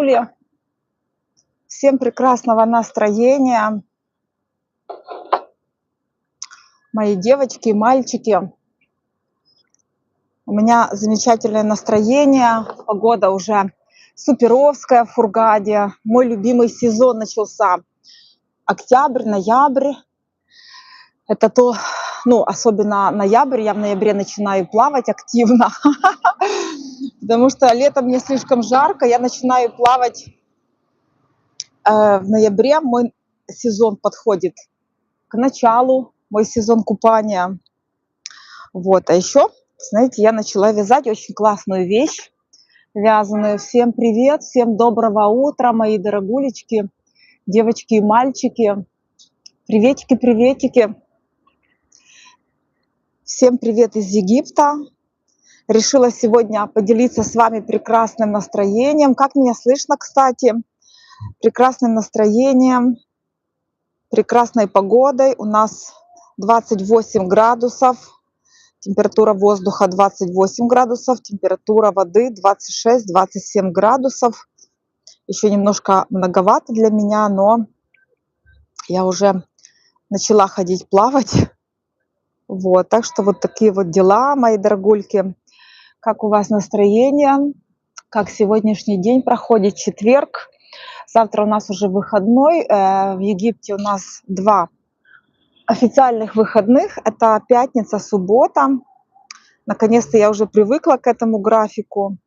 дорогули. Всем прекрасного настроения, мои девочки и мальчики. У меня замечательное настроение, погода уже суперовская в Хургаде. Мой любимый сезон начался. Октябрь, ноябрь. Это то, особенно ноябрь. Я в ноябре начинаю плавать активно, потому что летом мне слишком жарко. Я начинаю плавать в ноябре. Мой сезон подходит к началу, мой сезон купания. Вот, а еще, знаете, я начала вязать очень классную вещь вязаную. Всем привет, всем доброго утра, мои дорогулечки, девочки и мальчики. Приветики, приветики. Всем привет из Египта. Решила сегодня поделиться с вами прекрасным настроением. Как меня слышно, кстати? Прекрасным настроением, прекрасной погодой. У нас 28 градусов. Температура воздуха 28 градусов, температура воды 26-27 градусов. Еще немножко многовато для меня, но я уже начала ходить плавать. Вот, так что вот такие вот дела, мои дорогульки. Как у вас настроение? Как сегодняшний день проходит? Четверг. Завтра у нас уже выходной. В Египте у нас 2 официальных выходных. Это пятница, суббота. Наконец-то я уже привыкла к этому графику.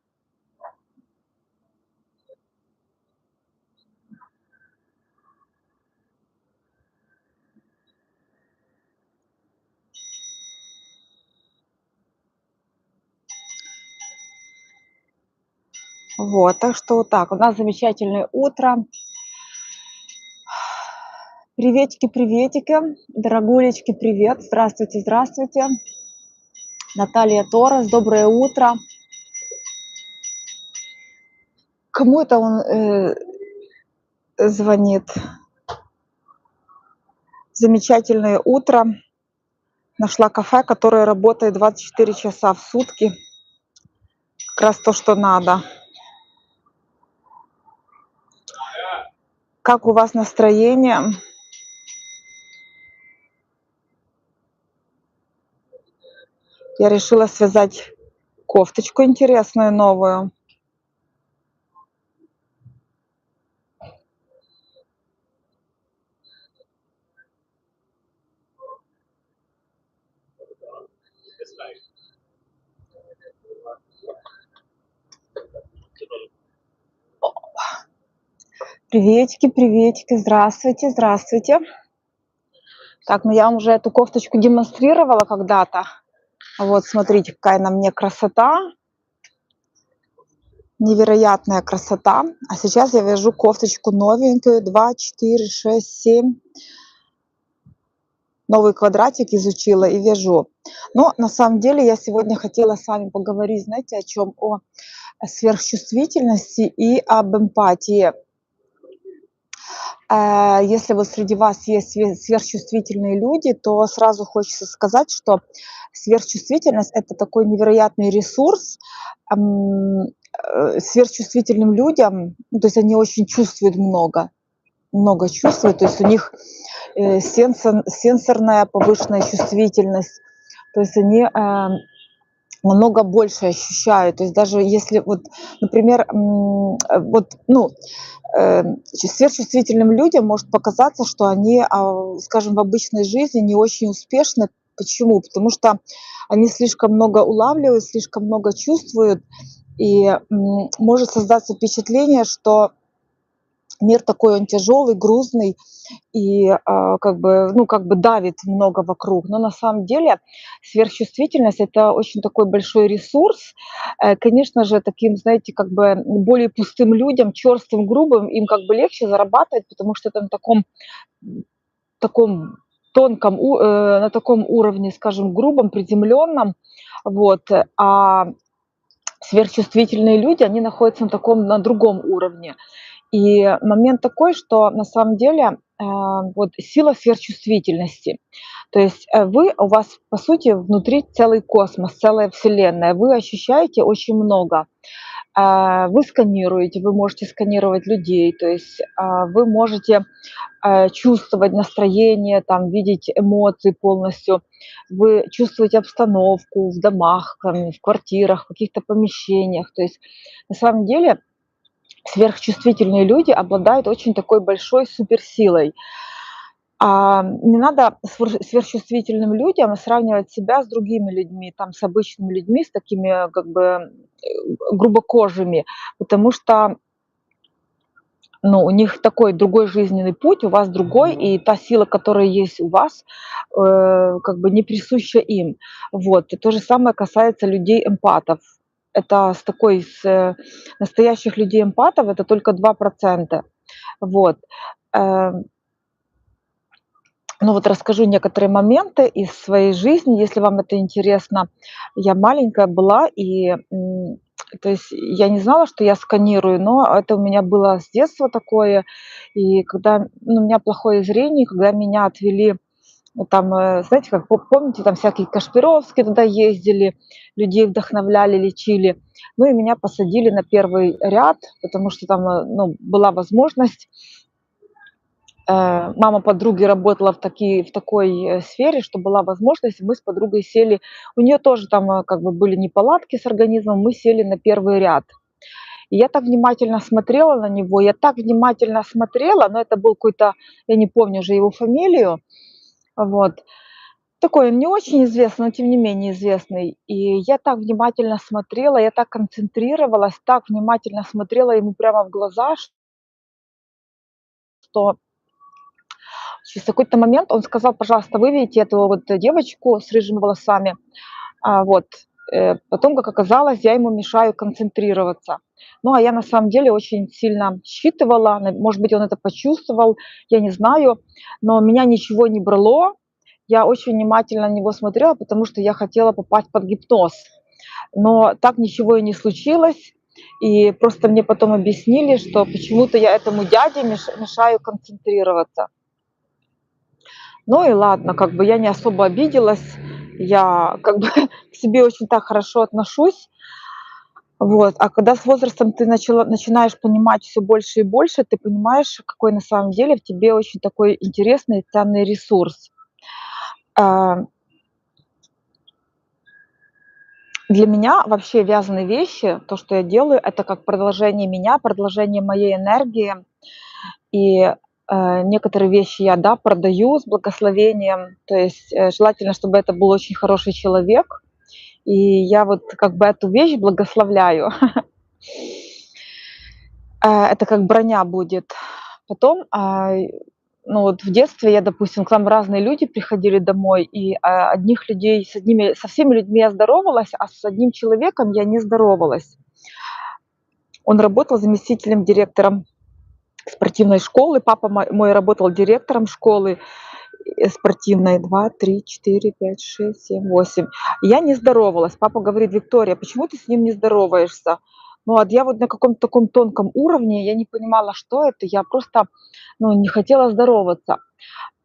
Вот, так что вот так. У нас замечательное утро. Приветики, приветики. Дорогулечки, привет. Здравствуйте, здравствуйте. Наталья Торres, доброе утро. Кому это он звонит? Замечательное утро. Нашла кафе, которое работает 24 часа в сутки. Как раз то, что надо. Как у вас настроение? Я решила связать кофточку интересную, новую. Приветики, приветики, здравствуйте, здравствуйте. Так, я вам уже эту кофточку демонстрировала когда-то. Вот, смотрите, какая на мне красота. Невероятная красота. А сейчас я вяжу кофточку новенькую. 2, 4, 6, 7. Новый квадратик изучила и вяжу. Но на самом деле я сегодня хотела с вами поговорить, знаете, о чем? О сверхчувствительности и об эмпатии. Если вот среди вас есть сверхчувствительные люди, то сразу хочется сказать, что сверхчувствительность – это такой невероятный ресурс. Сверхчувствительным людям, то есть они очень чувствуют много чувствуют, то есть у них сенсорная повышенная чувствительность, то есть они намного больше ощущают. То есть даже если вот, например, сверхчувствительным людям может показаться, что они, скажем, в обычной жизни не очень успешны. Почему? Потому что они слишком много улавливают, слишком много чувствуют, и может создаться впечатление, что мир такой, он тяжелый, грузный и как бы давит много вокруг. Но на самом деле сверхчувствительность – это очень такой большой ресурс. Конечно же, таким, знаете, как бы более пустым людям, черствым, грубым, им как бы легче зарабатывать, потому что это на таком тонком, на таком уровне, скажем, грубом, приземленном. Вот. А сверхчувствительные люди, они находятся на другом уровне. И момент такой, что на самом деле вот сила сверхчувствительности. То есть у вас, по сути, внутри целый космос, целая вселенная. Вы ощущаете очень много. Вы сканируете, вы можете сканировать людей, то есть вы можете чувствовать настроение, там, видеть эмоции полностью. Вы чувствуете обстановку в домах, там, в квартирах, в каких-то помещениях. То есть на самом деле сверхчувствительные люди обладают очень такой большой суперсилой. Не надо сверхчувствительным людям сравнивать себя с другими людьми, там, с обычными людьми, с такими как бы грубокожими, потому что ну, у них такой другой жизненный путь, у вас другой, и та сила, которая есть у вас, как бы не присуща им. Вот. И то же самое касается людей-эмпатов. Это настоящих людей-эмпатов это только 2%. Вот. Э, ну вот расскажу некоторые моменты из своей жизни, если вам это интересно. Я маленькая была, то есть я не знала, что я сканирую, но это у меня было с детства такое. И когда ну, у меня плохое зрение, когда меня отвели, там, знаете, как помните, там всякие Кашпировские туда ездили, людей вдохновляли, лечили. Ну и меня посадили на первый ряд, потому что там ну, была возможность. Мама подруги работала в такой, сфере, что была возможность, мы с подругой сели. У нее тоже там, как бы были неполадки с организмом, мы сели на первый ряд. И я так внимательно смотрела на него, я так внимательно смотрела, но это был какой-то, я не помню уже его фамилию, вот. Такой он не очень известный, но тем не менее известный. И я так внимательно смотрела, я так концентрировалась, так внимательно смотрела ему прямо в глаза, что через какой-то момент он сказал: "Пожалуйста, выведите эту вот девочку с рыжими волосами". Вот. Потом, как оказалось, я ему мешаю концентрироваться. Ну, а я на самом деле очень сильно считывала, может быть, он это почувствовал, я не знаю, но меня ничего не брало. Я очень внимательно на него смотрела, потому что я хотела попасть под гипноз. Но так ничего и не случилось. И просто мне потом объяснили, что почему-то я этому дяде мешаю концентрироваться. Ну и ладно, как бы я не особо обиделась. Я как бы к себе очень так хорошо отношусь. Вот. А когда с возрастом ты начинаешь понимать все больше и больше, ты понимаешь, какой на самом деле в тебе очень такой интересный и ценный ресурс. А, Для меня вообще вязаные вещи, то, что я делаю, это как продолжение меня, продолжение моей энергии. И, некоторые вещи я, да, продаю с благословением. То есть, желательно, чтобы это был очень хороший человек. И я вот как бы эту вещь благословляю. Это как броня будет. Потом, ну вот в детстве я, допустим, к нам разные люди приходили домой, и одних людей, со всеми людьми я здоровалась, а с одним человеком я не здоровалась. Он работал заместителем директором спортивной школы, папа мой работал директором школы спортивной. 2, 3, 4, 5, 6, 7, 8. Я не здоровалась. Папа говорит: "Виктория, почему ты с ним не здороваешься?" Ну, я вот на каком-то таком тонком уровне, я не понимала, что это. Я просто, ну, не хотела здороваться.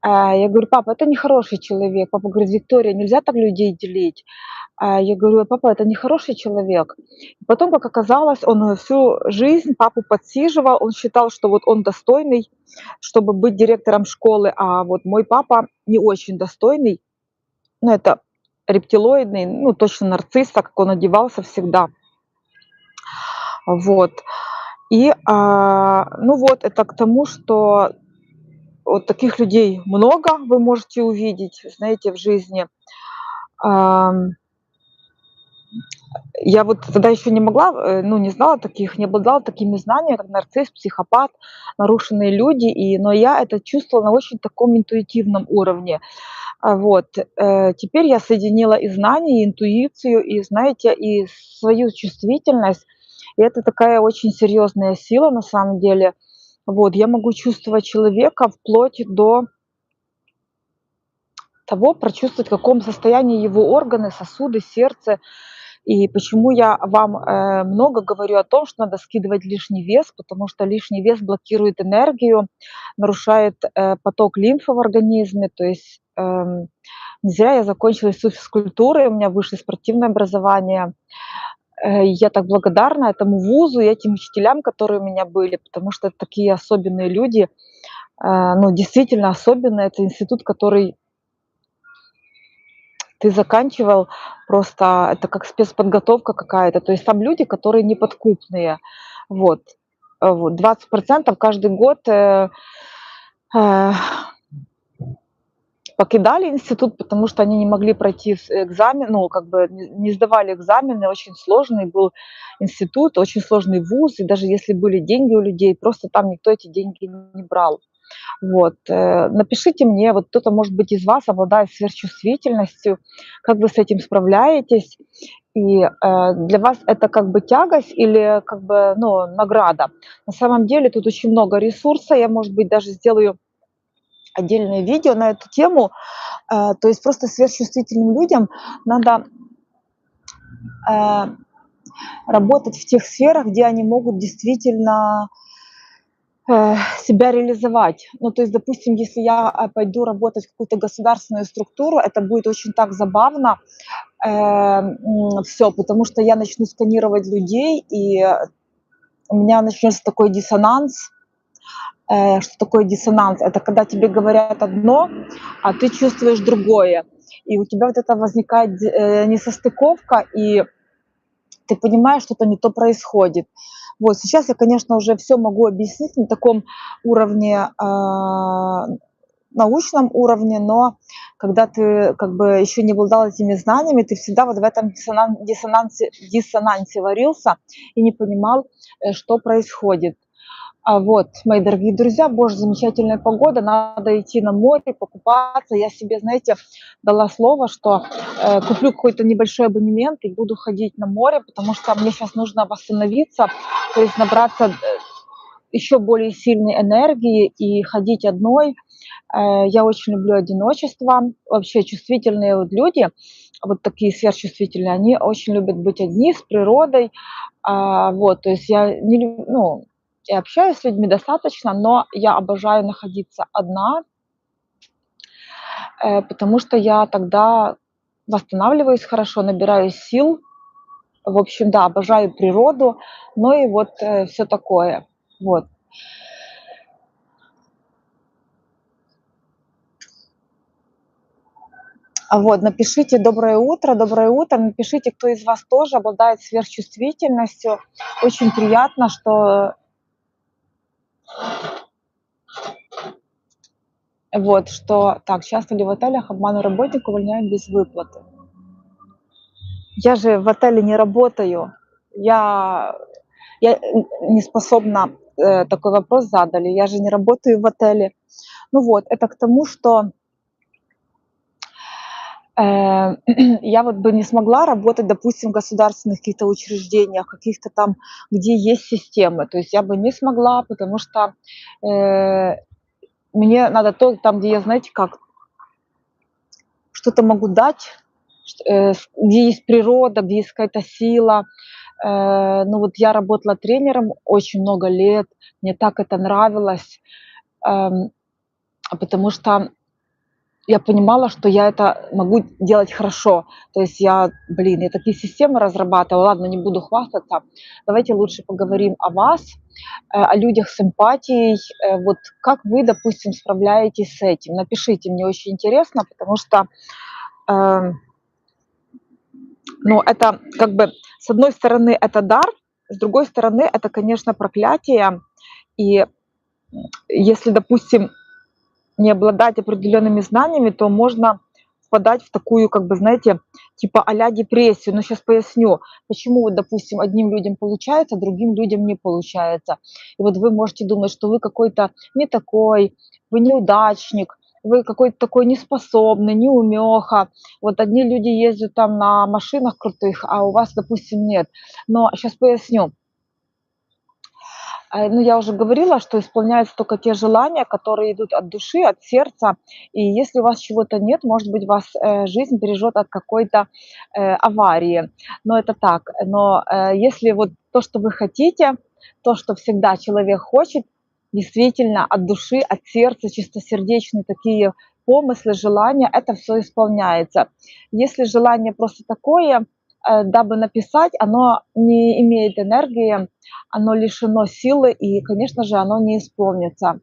Я говорю: "Папа, это нехороший человек". Папа говорит: "Виктория, нельзя так людей делить". Я говорю: "Папа, это нехороший человек". Потом, как оказалось, он всю жизнь папу подсиживал, он считал, что вот он достойный, чтобы быть директором школы, а вот мой папа не очень достойный. Ну, это рептилоидный, ну, точно нарцисс, так как он одевался всегда. Вот. Ну вот, это к тому, что вот таких людей много вы можете увидеть, знаете, в жизни. Ам, я вот тогда еще не могла, ну, не знала таких, не обладала такими знаниями, как нарцисс, психопат, нарушенные люди, но я это чувствовала на очень таком интуитивном уровне. Вот. Теперь я соединила и знания, и интуицию, и, знаете, и свою чувствительность. И это такая очень серьезная сила на самом деле. Вот. Я могу чувствовать человека вплоть до того, прочувствовать, в каком состоянии его органы, сосуды, сердце. И почему я вам, много говорю о том, что надо скидывать лишний вес, потому что лишний вес блокирует энергию, нарушает, поток лимфы в организме. То есть, не зря я закончила институт физкультуры, у меня высшее спортивное образование. Я так благодарна этому вузу и этим учителям, которые у меня были, потому что это такие особенные люди. Ну, действительно особенный. Это институт, который ты заканчивал, просто это как спецподготовка какая-то. То есть там люди, которые неподкупные. Вот. Вот 20% каждый год, э, покидали институт, потому что они не могли пройти экзамен, ну, как бы не сдавали экзамены. Очень сложный был институт, очень сложный вуз. И даже если были деньги у людей, просто там никто эти деньги не брал. Вот, напишите мне, вот кто-то, может быть, из вас обладает сверхчувствительностью, как вы с этим справляетесь, и для вас это как бы тягость или как бы, ну, награда. На самом деле тут очень много ресурса, я, может быть, даже сделаю отдельное видео на эту тему. То есть просто сверхчувствительным людям надо э, работать в тех сферах, где они могут действительно себя реализовать. Ну, то есть, допустим, если я пойду работать в какую-то государственную структуру, это будет очень так забавно, все, потому что я начну сканировать людей, и у меня начнется такой диссонанс. Что такое диссонанс? Это когда тебе говорят одно, а ты чувствуешь другое. И у тебя вот это возникает несостыковка, и ты понимаешь, что-то не то происходит. Вот сейчас я, конечно, уже все могу объяснить на таком уровне, научном уровне, но когда ты как бы еще не обладал этими знаниями, ты всегда вот в этом диссонансе варился и не понимал, что происходит. Вот, мои дорогие друзья, боже, замечательная погода, надо идти на море, покупаться. Я себе, знаете, дала слово, что куплю какой-то небольшой абонемент и буду ходить на море, потому что мне сейчас нужно восстановиться, то есть набраться еще более сильной энергии и ходить одной. Я очень люблю одиночество. Вообще чувствительные вот люди, вот такие сверхчувствительные, они очень любят быть одни с природой. Вот, то есть я не лю ну, я общаюсь с людьми достаточно, но я обожаю находиться одна, потому что я тогда восстанавливаюсь хорошо, набираюсь сил. В общем, да, обожаю природу, ну и вот, всё такое. Вот. Вот, напишите доброе утро, напишите, кто из вас тоже обладает сверхчувствительностью. Очень приятно, что вот, что так, часто ли в отелях обманывают работника, увольняют без выплаты? Я же в отеле не работаю. Я я не способна, такой вопрос задали. Я же не работаю в отеле. Ну вот, это к тому, что я вот бы не смогла работать, допустим, в государственных каких-то учреждениях, каких-то там, где есть системы. То есть я бы не смогла, потому что, э, мне надо то там, где я, знаете, как что-то могу дать, где есть природа, где есть какая-то сила. Ну вот я работала тренером очень много лет, мне так это нравилось, эм, потому что я понимала, что я это могу делать хорошо. То есть я такие системы разрабатывала. Ладно, не буду хвастаться. Давайте лучше поговорим о вас, о людях с эмпатией. Вот как вы, допустим, справляетесь с этим? Напишите, мне очень интересно, потому что, э, ну, это как бы, с одной стороны, это дар, с другой стороны, это, конечно, проклятие. И если, допустим, не обладать определенными знаниями, то можно впадать в такую, как бы, знаете, типа а-ля депрессию. Но сейчас поясню, почему вот, допустим, одним людям получается, а другим людям не получается. И вот вы можете думать, что вы какой-то не такой, вы неудачник, вы какой-то такой неспособный, неумеха. Вот одни люди ездят там на машинах крутых, а у вас, допустим, нет. Но сейчас поясню. Ну, я уже говорила, что исполняются только те желания, которые идут от души, от сердца. И если у вас чего-то нет, может быть, вас, жизнь бережет от какой-то, аварии. Но это так. Но, если вот то, что вы хотите, то, что всегда человек хочет, действительно от души, от сердца, чистосердечные такие помыслы, желания, это все исполняется. Если желание просто такое, дабы написать, оно не имеет энергии, оно лишено силы, и, конечно же, оно не исполнится.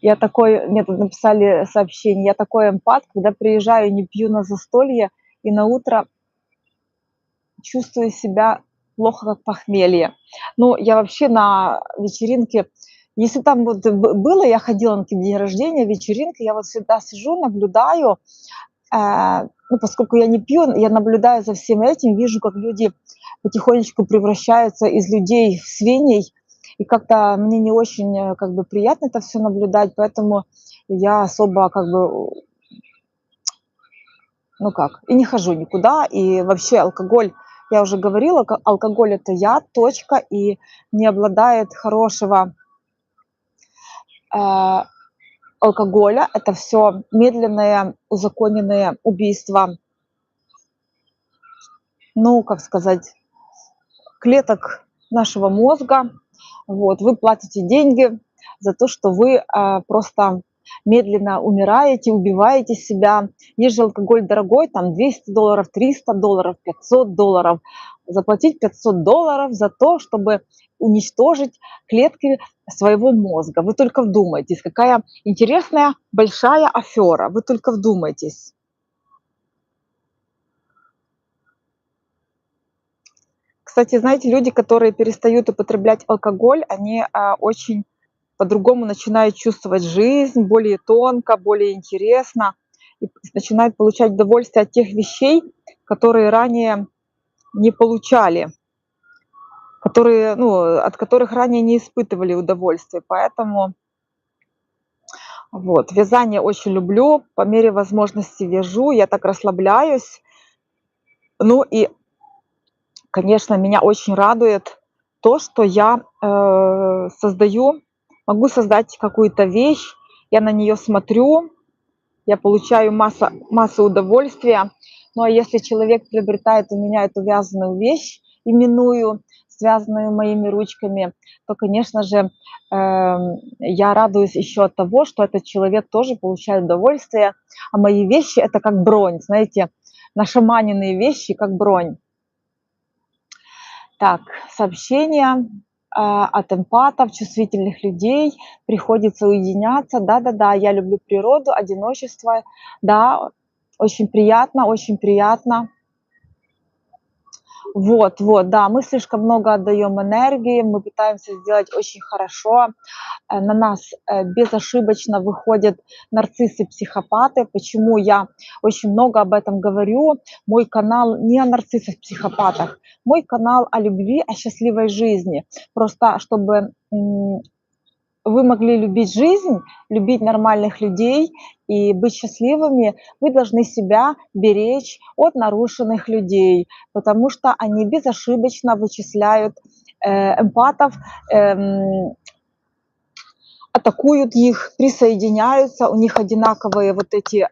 Я такой, мне тут написали сообщение, я такой эмпат, когда приезжаю, не пью на застолье, и на утро чувствую себя плохо, как похмелье. Ну, я вообще на вечеринке, если там вот было, я ходила на какие-то день рождения, вечеринки, я вот всегда сижу, наблюдаю, ну, поскольку я не пью, я наблюдаю за всем этим, вижу, как люди потихонечку превращаются из людей в свиней, и как-то мне не очень как бы приятно это все наблюдать, поэтому я особо как бы, ну как, и не хожу никуда, и вообще алкоголь, я уже говорила, алкоголь это яд, точка, и не обладает хорошего э, алкоголя, это все медленное, узаконенное убийство, ну, как сказать, клеток нашего мозга. Вот, вы платите деньги за то, что вы просто медленно умираете, убиваете себя. Есть же алкоголь дорогой, там $200, $300, $500. Заплатить $500 за то, чтобы уничтожить клетки своего мозга. Вы только вдумайтесь, какая интересная большая афера. Вы только вдумайтесь. Кстати, знаете, люди, которые перестают употреблять алкоголь, они очень по-другому начинают чувствовать жизнь, более тонко, более интересно, и начинают получать удовольствие от тех вещей, которые ранее не получали, которые, ну, от которых ранее не испытывали удовольствие. Поэтому вот, вязание очень люблю, по мере возможности вяжу, я так расслабляюсь. Ну и, конечно, меня очень радует то, что я создаю, могу создать какую-то вещь, я на нее смотрю, я получаю массу удовольствия. Ну, а если человек приобретает у меня эту вязаную вещь, именную, связанную моими ручками, то, конечно же, я радуюсь еще от того, что этот человек тоже получает удовольствие. А мои вещи – это как бронь, знаете, нашаманенные вещи, как бронь. Так, сообщение от эмпатов, чувствительных людей. Приходится уединяться. Да-да-да, я люблю природу, одиночество. Да, очень приятно, очень приятно. Вот, вот, да, мы слишком много отдаем энергии, мы пытаемся сделать очень хорошо. На нас безошибочно выходят нарциссы, психопаты. Почему я очень много об этом говорю? Мой канал не о нарциссах, психопатах. Мой канал о любви, о счастливой жизни. Просто чтобы вы могли любить жизнь, любить нормальных людей и быть счастливыми, вы должны себя беречь от нарушенных людей, потому что они безошибочно вычисляют эмпатов, атакуют их, присоединяются, у них одинаковые вот эти,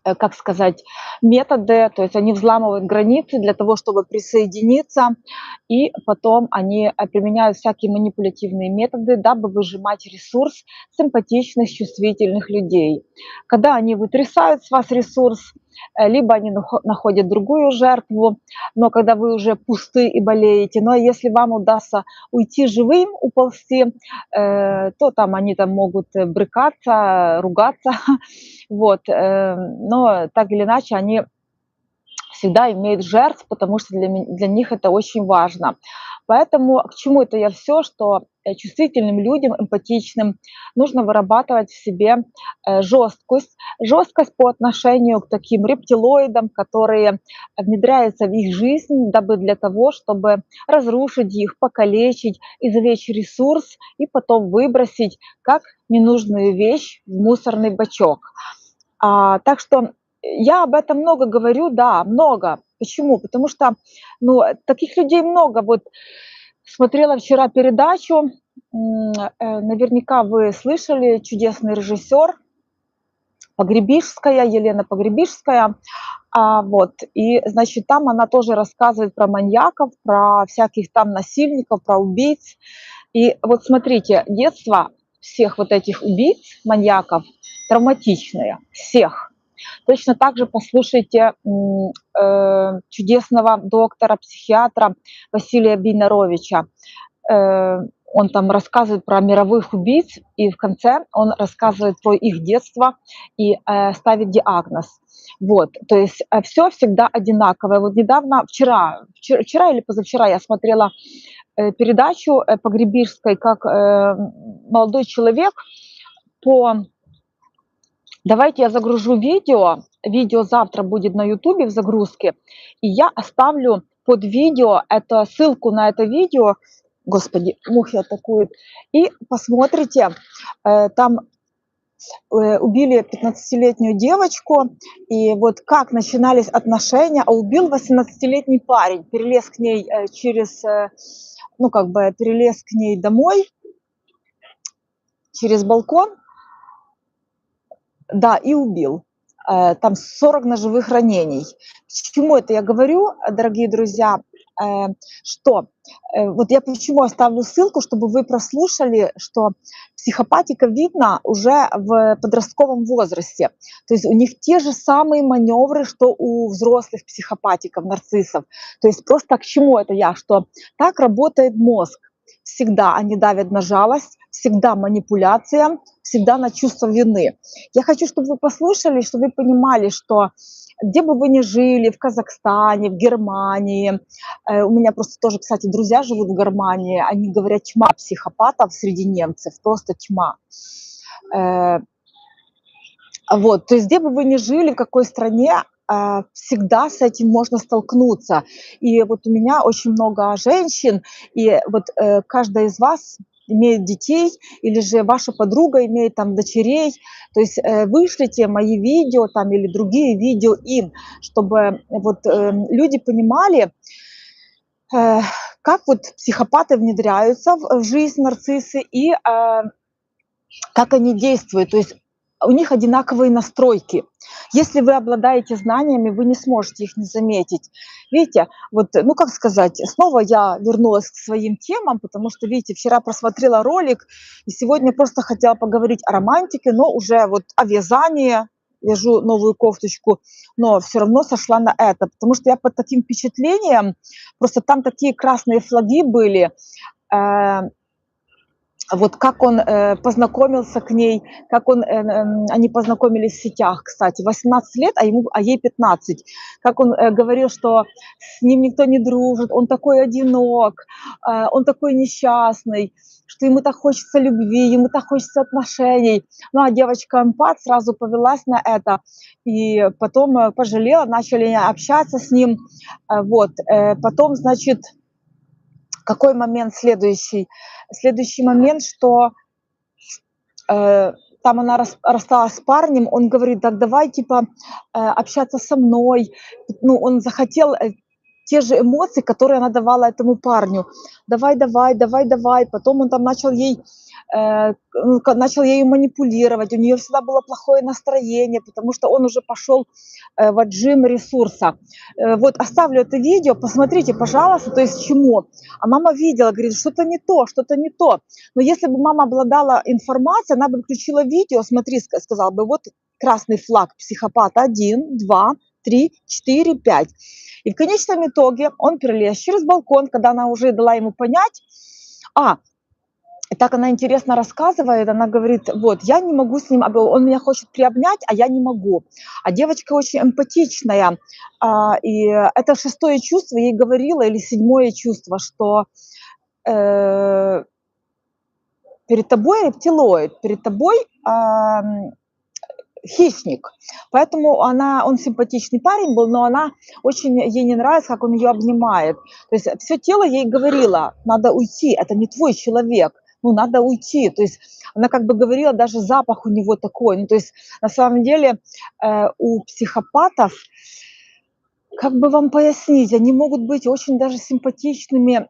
как сказать, методы, то есть они взламывают границы для того, чтобы присоединиться, и потом они применяют всякие манипулятивные методы, дабы выжимать ресурс симпатичных, чувствительных людей. Когда они вытрясают с вас ресурс, либо они находят другую жертву, но когда вы уже пусты и болеете, но если вам удастся уйти живым, уползти, то там они там могут брыкаться, ругаться, вот, но так или иначе они всегда имеют жертв, потому что для них это очень важно. Поэтому к чему это я все, что чувствительным людям, эмпатичным нужно вырабатывать в себе жесткость, жесткость по отношению к таким рептилоидам, которые внедряются в их жизнь, дабы для того, чтобы разрушить их, покалечить, извлечь ресурс и потом выбросить как ненужную вещь в мусорный бачок. Так что я об этом много говорю, да, много. Почему? Потому что, ну, таких людей много. Вот смотрела вчера передачу, наверняка вы слышали, чудесный режиссер Погребишская, Елена Погребишская. Вот, и, значит, там она тоже рассказывает про маньяков, про всяких там насильников, про убийц. И вот смотрите, детство всех вот этих убийц, маньяков, травматичные, всех. Точно так же послушайте чудесного доктора, психиатра Василия Бейнаровича. Он там рассказывает про мировых убийц, и в конце он рассказывает про их детство и ставит диагноз. Вот, то есть все всегда одинаковое. Вот недавно, вчера или позавчера я смотрела передачу Погребирской, как молодой человек по... Давайте я загружу видео завтра будет на ютубе в загрузке, и я оставлю под видео ссылку на это видео, господи, мухи атакуют, и посмотрите, там убили 15-летнюю девочку, и вот как начинались отношения, а убил 18-летний парень, перелез к ней перелез к ней домой через балкон, да, и убил. Там 40 ножевых ранений. К чему это я говорю, дорогие друзья? Что вот я почему оставлю ссылку, чтобы вы прослушали, что психопатика видно уже в подростковом возрасте. То есть у них те же самые маневры, что у взрослых психопатиков, нарциссов. То есть просто к чему это я? Что так работает мозг. Всегда они давят на жалость, всегда манипуляция, всегда на чувство вины. Я хочу, чтобы вы послушали, чтобы вы понимали, что где бы вы ни жили, в Казахстане, в Германии, у меня просто тоже, кстати, друзья живут в Германии, они говорят, тьма психопатов среди немцев, просто тьма. Вот, то есть где бы вы ни жили, в какой стране, всегда с этим можно столкнуться. И вот у меня очень много женщин, и вот каждая из вас имеет детей, или же ваша подруга имеет там дочерей, то есть вышлите мои видео там или другие видео им, чтобы вот люди понимали, как вот психопаты внедряются в жизнь нарциссы и как они действуют. То есть у них одинаковые настройки. Если вы обладаете знаниями, вы не сможете их не заметить. Видите, вот, ну как сказать, снова я вернулась к своим темам, потому что, видите, вчера просмотрела ролик, и сегодня просто хотела поговорить о романтике, но уже вот о вязании, вяжу новую кофточку, но все равно сошла на это, потому что я под таким впечатлением, просто там такие красные флаги были, вот как он познакомился к ней, как они познакомились в сетях, кстати, 18 лет, а ей 15. Как он говорил, что с ним никто не дружит, он такой одинок, он такой несчастный, что ему так хочется любви, ему так хочется отношений. Ну, а девочка-эмпат сразу повелась на это, и потом пожалела, начали общаться с ним. Вот. Потом, значит, какой момент следующий? Следующий момент, что там она рассталась с парнем, он говорит, так давай, типа, общаться со мной. Ну, он захотел те же эмоции, которые она давала этому парню. Давай, давай, давай, давай. Потом он там начал ею манипулировать. У нее всегда было плохое настроение, потому что он уже пошел в отжим ресурса. Вот оставлю это видео, посмотрите, пожалуйста, то есть чему. А мама видела, говорит, что-то не то, что-то не то. Но если бы мама обладала информацией, она бы включила видео, смотри, сказала бы, вот красный флаг психопата 1, 2, 3, 4, 5. И в конечном итоге он перелез через балкон, когда она уже дала ему понять, и так она интересно рассказывает, она говорит, вот, я не могу с ним, он меня хочет приобнять, а я не могу. А девочка очень эмпатичная, и это 6-е чувство ей говорило, или 7-е чувство, что перед тобой рептилоид, перед тобой хищник. Поэтому он симпатичный парень был, но ей не нравится, как он ее обнимает. То есть все тело ей говорило, надо уйти, это не твой человек, ну надо уйти. То есть она как бы говорила, даже запах у него такой. Ну, то есть на самом деле у психопатов, как бы вам пояснить, они могут быть очень даже симпатичными,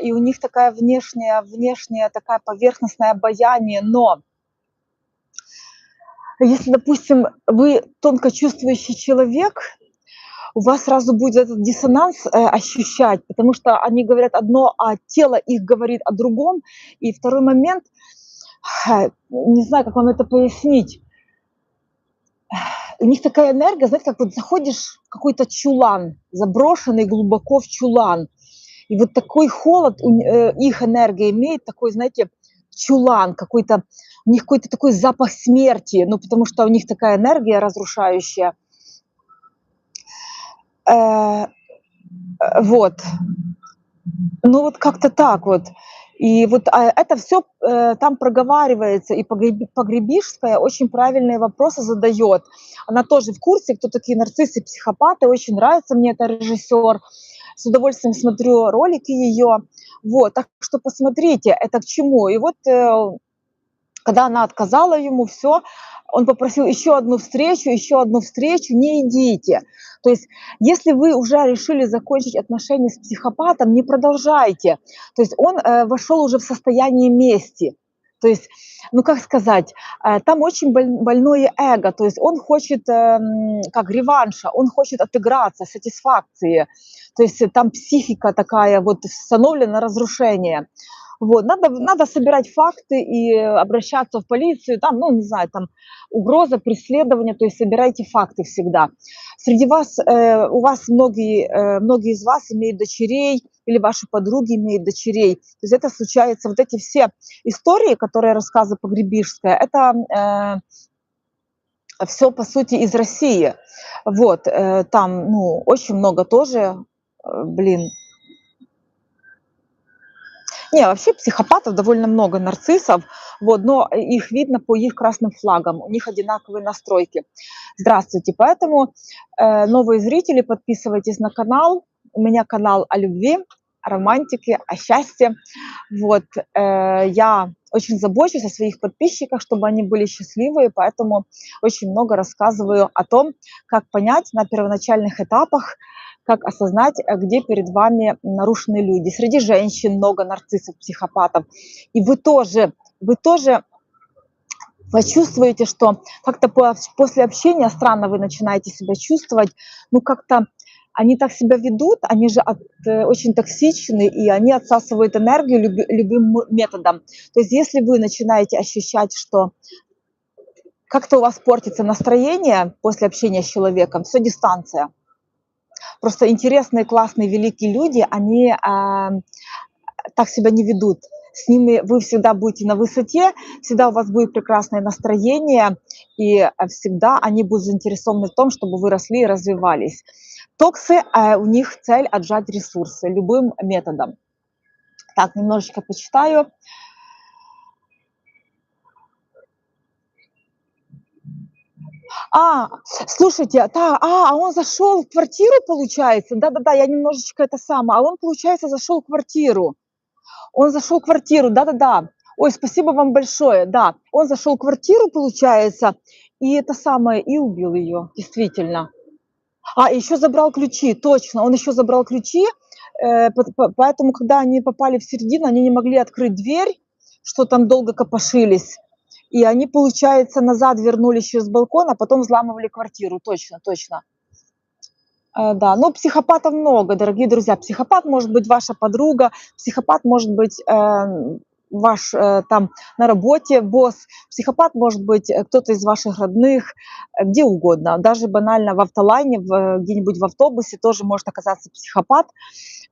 и у них такая внешняя такая поверхностное обаяние, но если, допустим, вы тонко чувствующий человек, у вас сразу будет этот диссонанс ощущать, потому что они говорят одно, а тело их говорит о другом. И второй момент, не знаю, как вам это пояснить. у них такая энергия, знаете, как вот заходишь в какой-то чулан, заброшенный глубоко в чулан, и вот такой холод их энергия имеет, такой, знаете, чулан какой-то, у них какой-то такой запах смерти, ну, потому что у них такая энергия разрушающая. Вот. Ну, вот как-то так вот. И вот это все там проговаривается, и Погребишская очень правильные вопросы задает. Она тоже в курсе, кто такие нарциссы, психопаты. Очень нравится мне эта режиссер. С удовольствием смотрю ролики ее. Вот, так что посмотрите, это к чему. И вот когда она отказала ему, все, он попросил еще одну встречу, не идите. То есть, если вы уже решили закончить отношения с психопатом, не продолжайте. То есть он вошел уже в состояние мести. То есть, ну как сказать, там очень больное эго, то есть он хочет как реванша, он хочет отыграться, сатисфакции. То есть там психика такая вот установлена на разрушение. Вот, надо собирать факты и обращаться в полицию, там, ну, не знаю, там, угроза, преследование, то есть собирайте факты всегда. Среди вас, у вас многие из вас имеют дочерей, или ваши подруги имеют дочерей. То есть это случается, вот эти все истории, которые рассказывает Погребишская, это все, по сути, из России. Вот, там, ну, очень много тоже, блин, не, вообще психопатов довольно много, нарциссов, вот, но их видно по их красным флагам, у них одинаковые настройки. Здравствуйте, поэтому новые зрители, подписывайтесь на канал, у меня канал о любви, о романтике, о счастье. Вот, я очень забочусь о своих подписчиках, чтобы они были счастливые, поэтому очень много рассказываю о том, как понять на первоначальных этапах, как осознать, где перед вами нарушенные люди. Среди женщин много нарциссов, психопатов. И вы тоже почувствуете, что как-то после общения странно вы начинаете себя чувствовать, ну как-то они так себя ведут, они же очень токсичны, и они отсасывают энергию любым методом. То есть если вы начинаете ощущать, что как-то у вас портится настроение после общения с человеком, все дистанция. Просто интересные, классные, великие люди, они так себя не ведут. С ними вы всегда будете на высоте, всегда у вас будет прекрасное настроение, и всегда они будут заинтересованы в том, чтобы вы росли и развивались. Токсы, у них цель отжать ресурсы любым методом. Так, немножечко почитаю. Слушайте, он зашел в квартиру, получается? Да-да-да, я немножечко это самое. А он, получается, зашел в квартиру. Он зашел в квартиру, да-да-да. Ой, спасибо вам большое, да. Он зашел в квартиру, получается, и это самое, и убил ее, действительно. Еще забрал ключи, точно, он еще забрал ключи, поэтому, когда они попали в середину, они не могли открыть дверь, что там долго копошились. И они, получается, назад вернулись через балкон, а потом взламывали квартиру, точно, точно. Да, но психопатов много, дорогие друзья. Психопат может быть ваша подруга, психопат может быть ваш там на работе босс, психопат может быть кто-то из ваших родных, где угодно. Даже банально в автолайне, где-нибудь в автобусе тоже может оказаться психопат,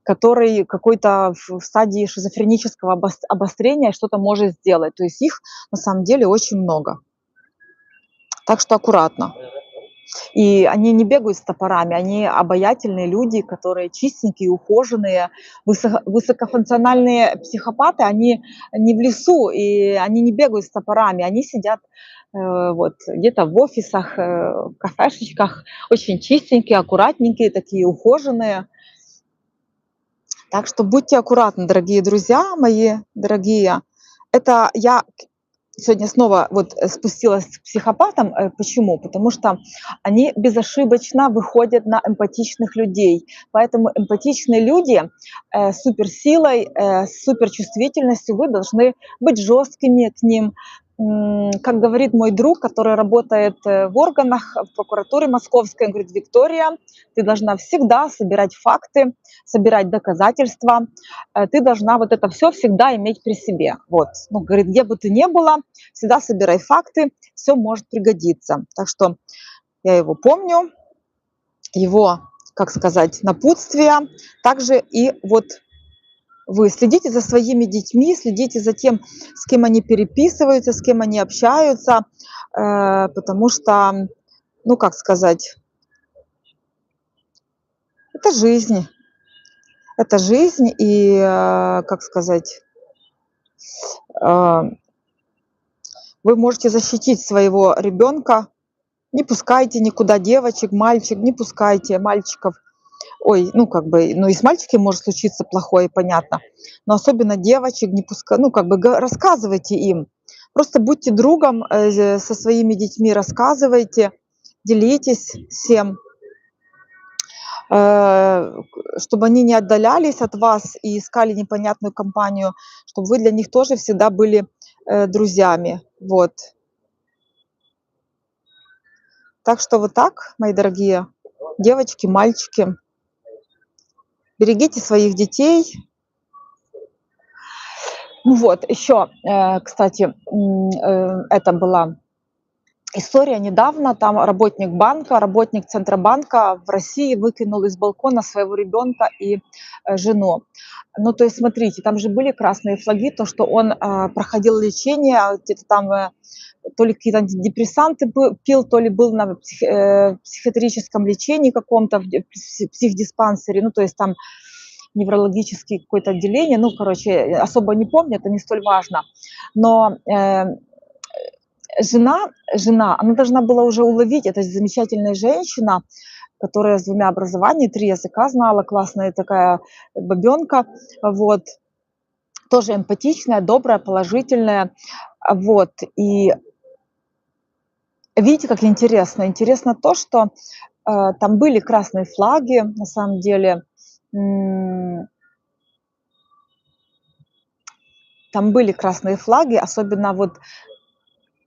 который какой-то в стадии шизофренического обострения что-то может сделать. То есть их на самом деле очень много. Так что аккуратно. И они не бегают с топорами, они обаятельные люди, которые чистенькие, ухоженные, высокофункциональные психопаты, они не в лесу, и они не бегают с топорами, они сидят вот где-то в офисах, в кафешечках, очень чистенькие, аккуратненькие, такие ухоженные. Так что будьте аккуратны, дорогие друзья мои, дорогие. Это я сегодня снова вот спустилась к психопатам. Почему? Потому что они безошибочно выходят на эмпатичных людей. Поэтому эмпатичные люди с суперсилой, с суперчувствительностью, вы должны быть жесткими к ним. Как говорит мой друг, который работает в органах, в прокуратуре московской, он говорит: Виктория, ты должна всегда собирать факты, собирать доказательства, ты должна вот это все всегда иметь при себе. Вот, ну, говорит, где бы ты ни была, всегда собирай факты, все может пригодиться. Так что Я его помню, его, как сказать, напутствия. Также и вот вы следите за своими детьми, следите за тем, с кем они переписываются, с кем они общаются, потому что, ну, как сказать, это жизнь. Это жизнь, и, как сказать, э, вы можете защитить своего ребенка. Не пускайте никуда девочек, мальчик, не пускайте мальчиков. Ой, ну, как бы, ну, и с мальчиками может случиться плохое, понятно. Но особенно девочек не пускай, ну, как бы рассказывайте им. Просто будьте другом со своими детьми, рассказывайте, делитесь всем, э, чтобы они не отдалялись от вас и искали непонятную компанию, чтобы вы для них тоже всегда были друзьями. Вот. Так что вот так, мои дорогие девочки, мальчики, берегите своих детей. Ну вот, еще, кстати, это была история недавно. Там работник банка, работник Центробанка в России выкинул из балкона своего ребенка и жену. Ну, то есть, смотрите, там же были красные флаги, то, что он проходил лечение, где-то там то ли какие-то антидепрессанты пил, то ли был на психиатрическом лечении каком-то, в психдиспансере, ну, то есть там неврологическое какое-то отделение, ну, короче, особо не помню, это не столь важно. Но жена, она должна была уже уловить, это замечательная женщина, которая с двумя образованиями, 3 языка знала, классная такая бабенка, вот, тоже эмпатичная, добрая, положительная, вот. И видите, как интересно. Интересно то, что там были красные флаги, на самом деле, там были красные флаги, особенно вот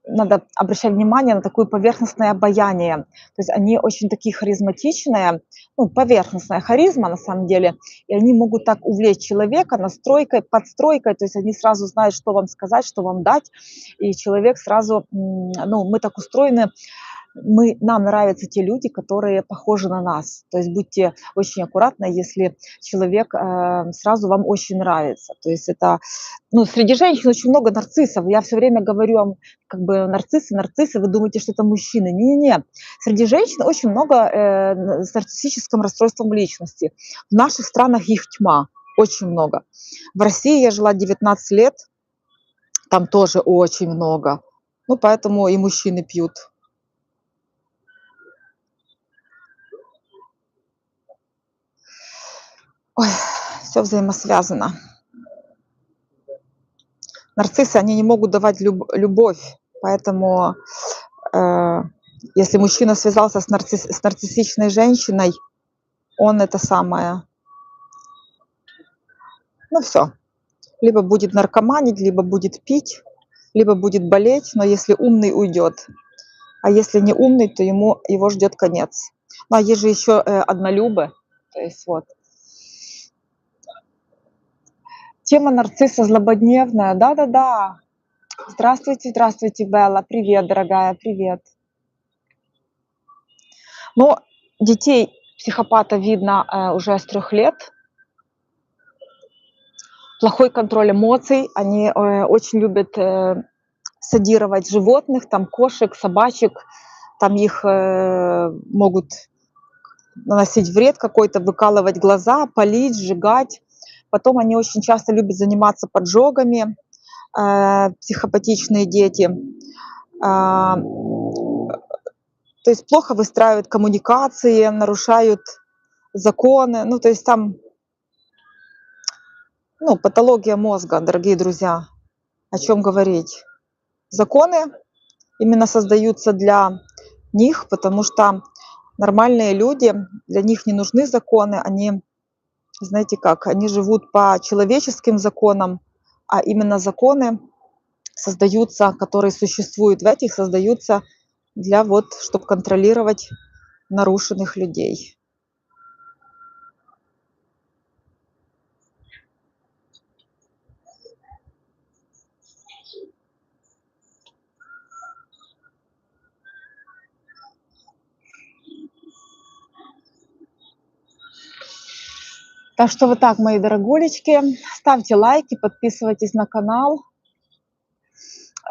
надо обращать внимание на такое поверхностное обаяние. То есть они очень такие харизматичные, ну, поверхностная харизма на самом деле, и они могут так увлечь человека настройкой, подстройкой, то есть они сразу знают, что вам сказать, что вам дать, и человек сразу, ну, мы так устроены, нам нравятся те люди, которые похожи на нас. То есть будьте очень аккуратны, если человек сразу вам очень нравится. То есть это, ну, среди женщин очень много нарциссов. Я все время говорю вам, как бы нарциссы, нарциссы, вы думаете, что это мужчины. Не-не-не. Среди женщин очень много с нарциссическим расстройством личности. В наших странах их тьма, очень много. В России я жила 19 лет, там тоже очень много. Ну, поэтому и мужчины пьют. Ой, все взаимосвязано. Нарциссы, они не могут давать любовь, поэтому, э, если мужчина связался с нарциссичной женщиной, он это самое, ну все, либо будет наркоманить, либо будет пить, либо будет болеть, но если умный, уйдет. А если не умный, то его ждет конец. Ну, а есть же еще однолюбы, то есть вот. Тема нарцисса злободневная, да-да-да. Здравствуйте, здравствуйте, Белла, привет, дорогая, привет. Но детей психопата видно уже с 3 лет. Плохой контроль эмоций. Они очень любят садировать животных, там кошек, собачек. Там их могут наносить вред какой-то, выкалывать глаза, палить, сжигать. Потом они очень часто любят заниматься поджогами, психопатичные дети. А, то есть плохо выстраивают коммуникации, нарушают законы. Ну, то есть там, ну, патология мозга, дорогие друзья. О чем говорить? Законы именно создаются для них, потому что нормальные люди, для них не нужны законы, они, знаете как, они живут по человеческим законам, а именно законы создаются, которые существуют в этих, создаются для вот, чтобы контролировать нарушенных людей. Так что вот так, мои дорогулечки, ставьте лайки, подписывайтесь на канал.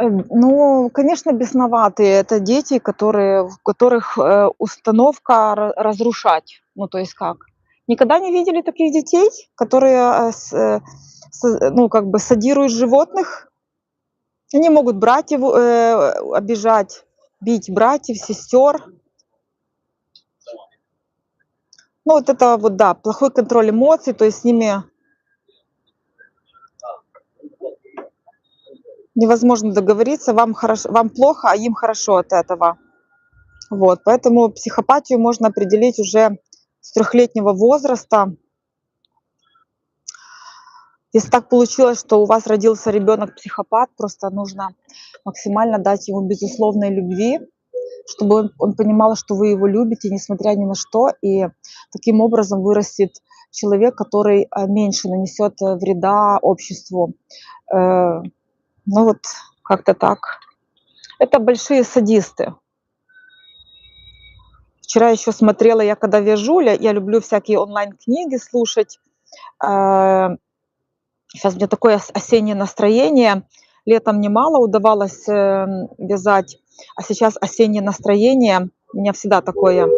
Ну, конечно, бесноватые. Это дети, которые, в которых установка разрушать. Ну, то есть как? Никогда не видели таких детей, которые ну, как бы садируют животных? Они могут братьев обижать, бить братьев, сестер. Ну, вот это вот, да, плохой контроль эмоций, то есть с ними невозможно договориться, вам хорошо, вам плохо, а им хорошо от этого. Вот, поэтому психопатию можно определить уже с 3-летнего возраста. Если так получилось, что у вас родился ребенок-психопат, просто нужно максимально дать ему безусловной любви, чтобы он понимал, что вы его любите, несмотря ни на что, и таким образом вырастет человек, который меньше нанесет вреда обществу. Ну вот, как-то так. Это большие садисты. Вчера еще смотрела, я когда вяжу, я люблю всякие онлайн-книги слушать. Сейчас у меня такое осеннее настроение. Летом немало удавалось вязать, а сейчас осеннее настроение. У меня всегда такое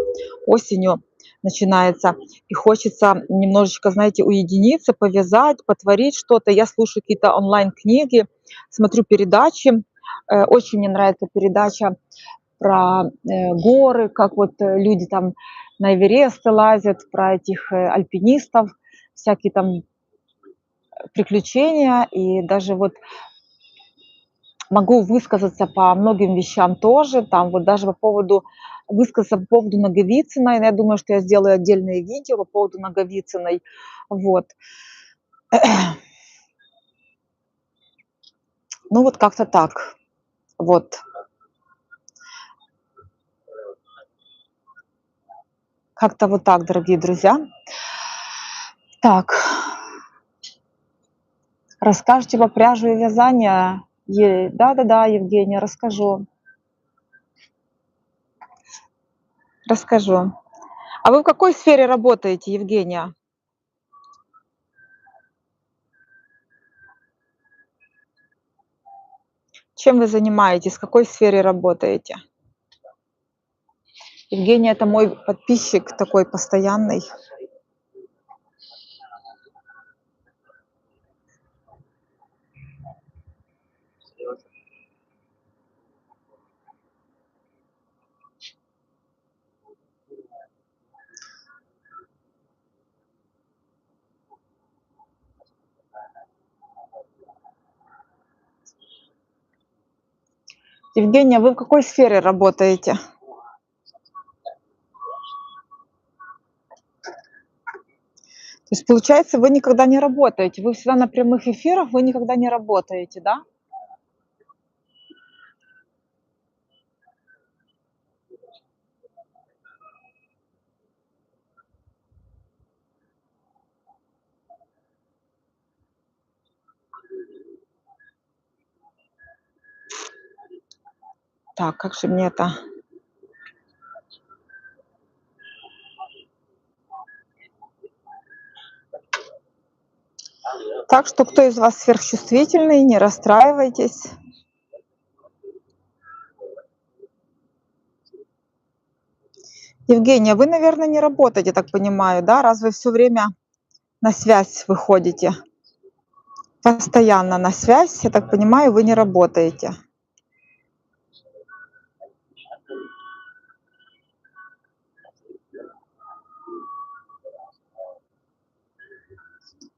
осенью начинается. И хочется немножечко, знаете, уединиться, повязать, потворить что-то. Я слушаю какие-то онлайн-книги, смотрю передачи. Очень мне нравится передача про горы, как вот люди там на Эвересты лазят, про этих альпинистов, всякие там приключения. И даже вот могу высказаться по многим вещам тоже, там вот даже по поводу высказаться по поводу Наговицыной. Я думаю, что я сделаю отдельное видео по поводу Наговицыной. Вот. Ну вот как-то так. Вот. Как-то вот так, дорогие друзья. Так. Расскажете по пряжу и вязание? Да-да-да, Евгения, расскажу. Расскажу. А вы в какой сфере работаете, Евгения? Чем вы занимаетесь? В какой сфере работаете? Евгения — это мой подписчик такой постоянный. Евгения, вы в какой сфере работаете? То есть, получается, вы никогда не работаете, вы всегда на прямых эфирах, вы никогда не работаете, да? Так, как же мне это? Так что кто из вас сверхчувствительный, не расстраивайтесь. Евгения, вы, наверное, не работаете, так понимаю, да? Раз вы все время на связь выходите, постоянно на связь, я так понимаю, вы не работаете.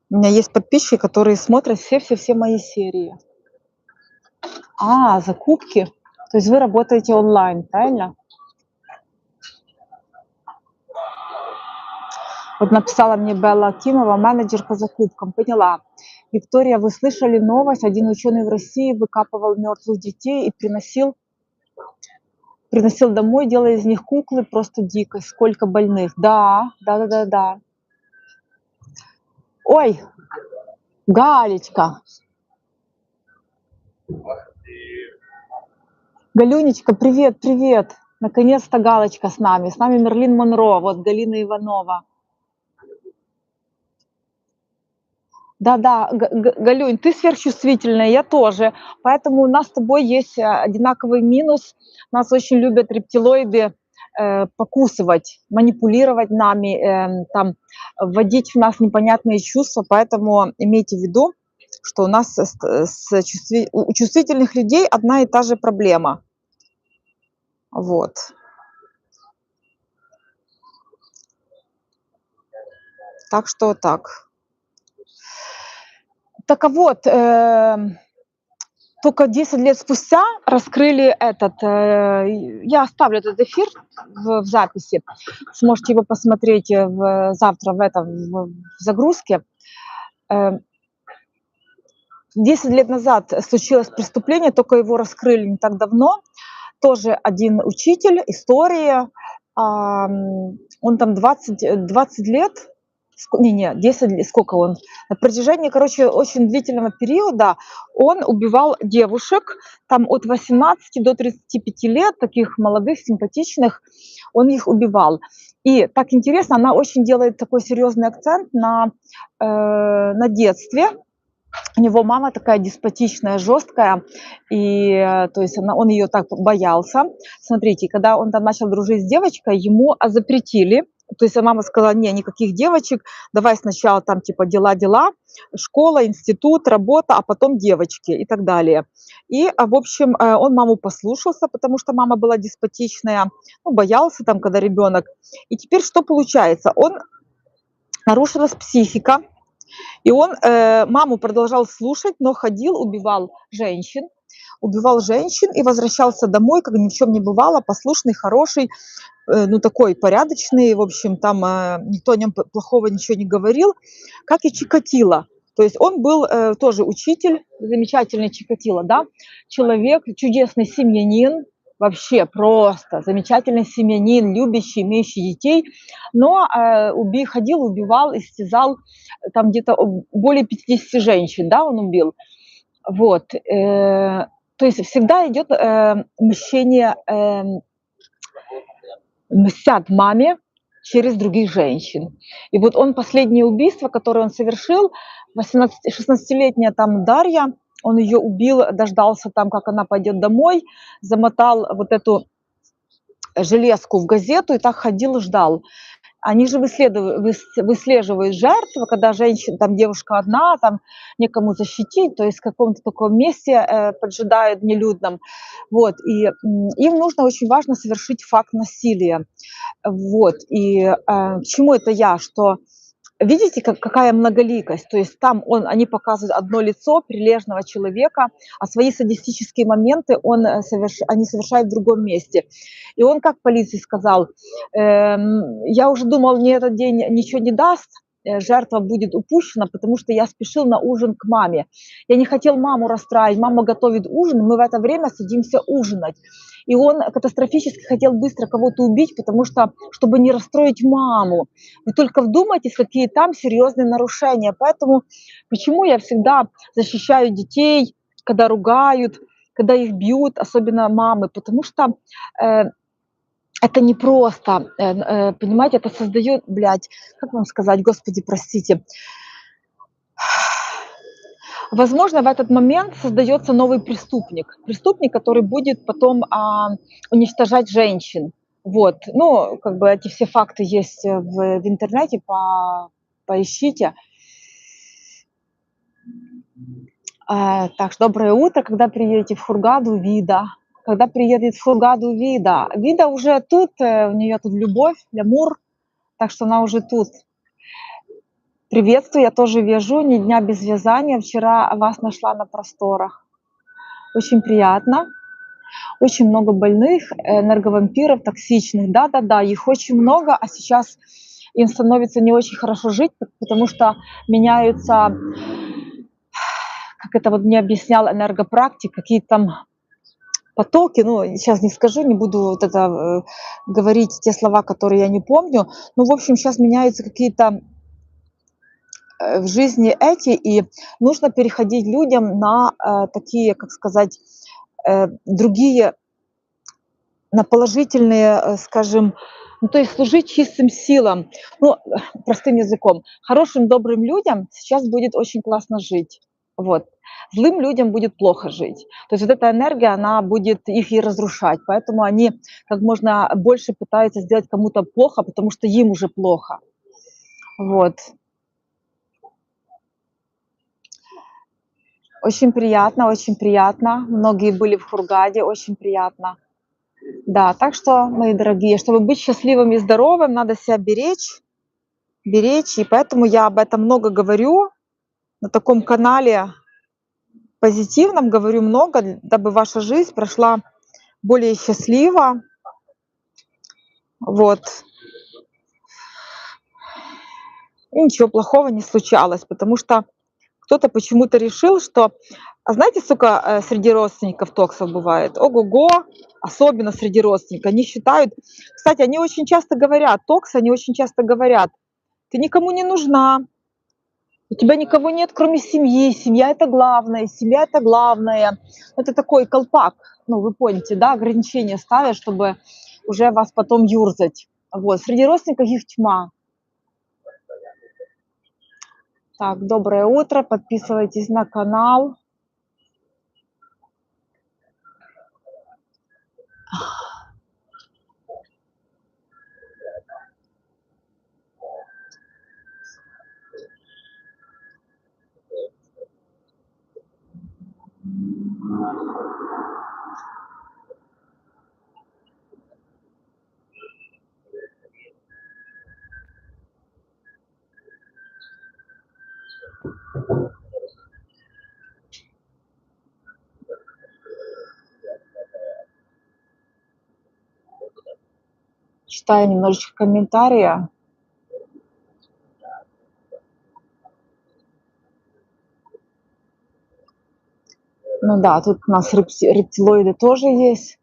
У меня есть подписчики, которые смотрят все мои серии. Закупки. То есть вы работаете онлайн, правильно? Вот написала мне Белла Акимова, менеджер по закупкам. Поняла. Виктория, вы слышали новость? Один ученый в России выкапывал мертвых детей и приносил домой, делая из них куклы. Просто дикость. Сколько больных. Да. Ой, Галечка. Галюнечка, привет. Наконец-то Галочка с нами. С нами Мерлин Монро, вот Галина Иванова. Да-да, Галюнь, ты сверхчувствительная, я тоже. Поэтому у нас с тобой есть одинаковый минус. Нас очень любят рептилоиды покусывать, манипулировать нами, там, вводить в нас непонятные чувства. Поэтому имейте в виду, что у нас у чувствительных людей одна и та же проблема. Вот. Так что так. Так вот, только 10 лет спустя раскрыли я оставлю этот эфир в записи, сможете его посмотреть завтра в загрузке. 10 лет назад случилось преступление, только его раскрыли не так давно. Тоже один учитель истории, он там 20 лет, не, 10 лет, сколько он? На протяжении, короче, очень длительного периода он убивал девушек, там от 18 до 35 лет, таких молодых, симпатичных, он их убивал. И так интересно, она очень делает такой серьезный акцент на детстве. У него мама такая деспотичная, жесткая, и то есть он ее так боялся. Смотрите, когда он там начал дружить с девочкой, ему запретили. То есть мама сказала: не, никаких девочек, давай сначала там типа дела, школа, институт, работа, а потом девочки и так далее. И, в общем, он маму послушался, потому что мама была деспотичная, ну, боялся там, когда ребенок. И теперь что получается? Нарушилась психика, и он маму продолжал слушать, но ходил, убивал женщин и возвращался домой, как ни в чем не бывало, послушный, хороший, ну такой порядочный, в общем, там никто о нем плохого ничего не говорил, как и Чикатило. То есть он был тоже учитель, замечательный Чикатило, да, человек, чудесный семьянин, вообще просто замечательный семьянин, любящий, имеющий детей, но ходил, убивал, истязал, там где-то более 50 женщин, да, он убил. Вот. То есть всегда идет мщение, мстят маме через других женщин. И вот он последнее убийство, которое он совершил, 16-летняя там Дарья, он ее убил, дождался там, как она пойдет домой, замотал вот эту железку в газету и так ходил, ждал. Они же выслеживают жертву, когда женщина, там девушка одна, там некому защитить, то есть в каком-то таком месте поджидают нелюдном. Вот, и им нужно, очень важно совершить факт насилия. Вот, и к чему это я, что видите, какая многоликость? То есть там они показывают одно лицо прилежного человека, а свои садистические моменты они совершают в другом месте. И он, как полиции сказал: я уже думал, мне этот день ничего не даст, жертва будет упущена, потому что я спешил на ужин к маме. Я не хотел маму расстраивать, мама готовит ужин, мы в это время садимся ужинать. И он катастрофически хотел быстро кого-то убить, потому что, чтобы не расстроить маму. Вы только вдумайтесь, какие там серьезные нарушения. Поэтому почему я всегда защищаю детей, когда ругают, когда их бьют, особенно мамы, потому что это непросто, понимаете, это создает, как вам сказать, господи, простите. Возможно, в этот момент создается новый преступник, который будет потом уничтожать женщин. Вот, ну, как бы эти все факты есть в интернете, поищите. Так что доброе утро, когда приедете в Хургаду, Вида. Когда приедет в Хургаду, Вида. Вида уже тут, у нее тут любовь, лямур, так что она уже тут. Приветствую, я тоже вяжу, ни дня без вязания. Вчера вас нашла на просторах. Очень приятно. Очень много больных, энерговампиров, токсичных. Да-да-да, их очень много, а сейчас им становится не очень хорошо жить, потому что меняются, как это вот мне объяснял энергопрактик, какие там потоки, ну, сейчас не скажу, не буду вот это говорить те слова, которые я не помню. Ну, в общем, сейчас меняются какие-то в жизни и нужно переходить людям на такие, как сказать, другие, на положительные, скажем, Ну, то есть служить чистым силам. Ну, простым языком. Хорошим, добрым людям сейчас будет очень классно жить. Вот. Злым людям будет плохо жить. То есть вот эта энергия, она будет их и разрушать. Поэтому они как можно больше пытаются сделать кому-то плохо, потому что им уже плохо. Вот. Очень приятно, очень приятно. Многие были в Хургаде, очень приятно. Да, так что, мои дорогие, чтобы быть счастливым и здоровым, надо себя беречь, беречь. И поэтому я об этом много говорю на таком канале позитивном, говорю много, дабы ваша жизнь прошла более счастливо. Вот. И ничего плохого не случалось, потому что кто-то почему-то решил, что... А знаете, сколько среди родственников токсов бывает? Ого-го! Особенно среди родственников. Они считают... Кстати, они очень часто говорят, токсы, они очень часто говорят, ты никому не нужна, у тебя никого нет, кроме семьи, семья это главное, семья это главное. Это такой колпак, ну вы поняете, да, ограничения ставят, чтобы уже вас потом юрзать. Вот, среди родственников их тьма. Так, доброе утро, подписывайтесь на канал. Читаю немножечко комментарии. Ну да, тут у нас рептилоиды тоже есть.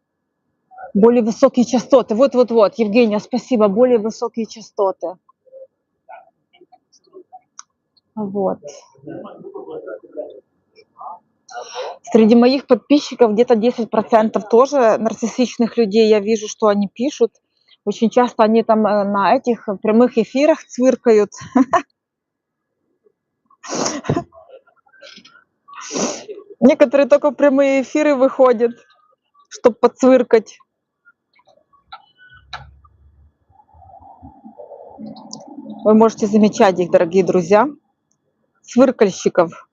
Более высокие частоты. Вот-вот-вот, Евгения, спасибо. Более высокие частоты. Вот. Среди моих подписчиков где-то 10% тоже нарциссичных людей. Я вижу, что они пишут. Очень часто они там на этих прямых эфирах цвыркают. Некоторые только в прямые эфиры выходят, чтобы поцвыркать. Вы можете замечать их, дорогие друзья. Цвыркальщиков.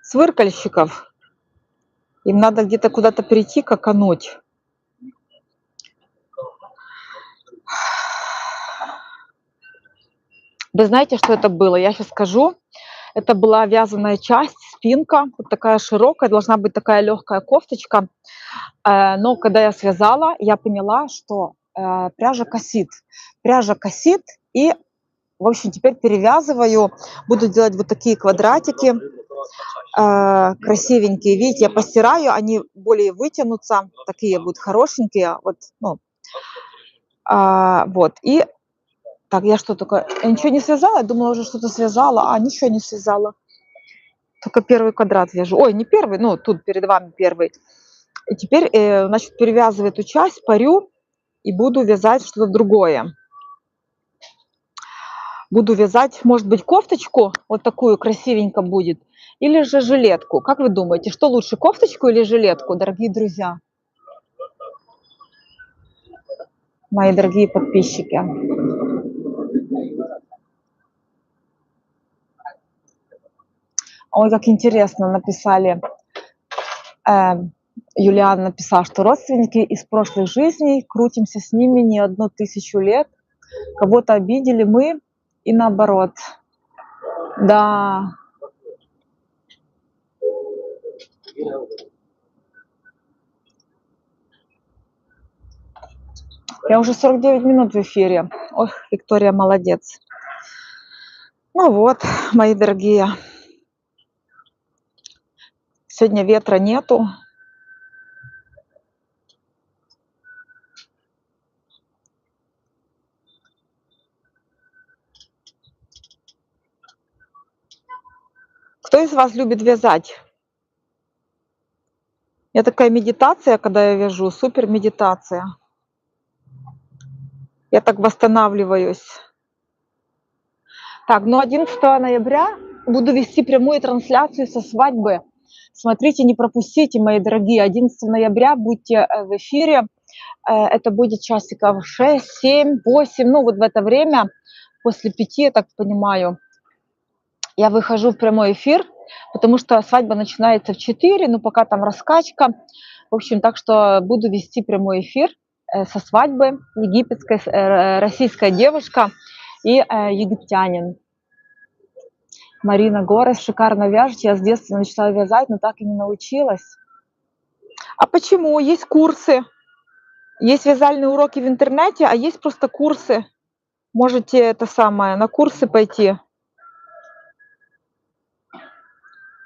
Цвыркальщиков. Им надо где-то куда-то прийти, какануть. Вы знаете, что это было? Я сейчас скажу. Это была вязаная часть, спинка, вот такая широкая, должна быть такая легкая кофточка. Но когда я связала, я поняла, что пряжа косит. Пряжа косит, и, в общем, теперь перевязываю. Буду делать вот такие квадратики красивенькие. Видите, я постираю, они более вытянутся, такие будут хорошенькие. Вот, ну, вот. И так, я что такое? Я ничего не связала? Я думала, уже что-то связала. Ничего не связала. Только первый квадрат вяжу. Ой, не первый, ну, тут перед вами первый. И теперь, значит, перевязываю эту часть, парю и буду вязать что-то другое. Буду вязать, может быть, кофточку, вот такую красивенько будет, или же жилетку. Как вы думаете, что лучше, кофточку или жилетку, дорогие друзья? Мои дорогие подписчики. Ой, как интересно написали. Юлиан написал, что родственники из прошлых жизней, крутимся с ними не 1000 лет, кого-то обидели мы и наоборот. Да. Я уже 49 минут в эфире. Ох, Виктория молодец. Ну вот, мои дорогие. Сегодня ветра нету. из вас любит вязать? Я такая медитация, когда я вяжу, супер медитация. Я так восстанавливаюсь. Так, ну 11 ноября буду вести прямую трансляцию со свадьбы. Смотрите, не пропустите, мои дорогие. 11 ноября будьте в эфире. Это будет часиков 6, 7, 8, ну вот в это время, после 5, я так понимаю, я выхожу в прямой эфир, потому что свадьба начинается в 4, ну пока там раскачка. В общем, так что буду вести прямой эфир со свадьбы египетской, российская девушка и египтянин. Марина Горес шикарно вяжет. Я с детства начала вязать, но так и не научилась. А почему? Есть курсы, есть вязальные уроки в интернете, а есть просто курсы. Можете это самое, на курсы пойти,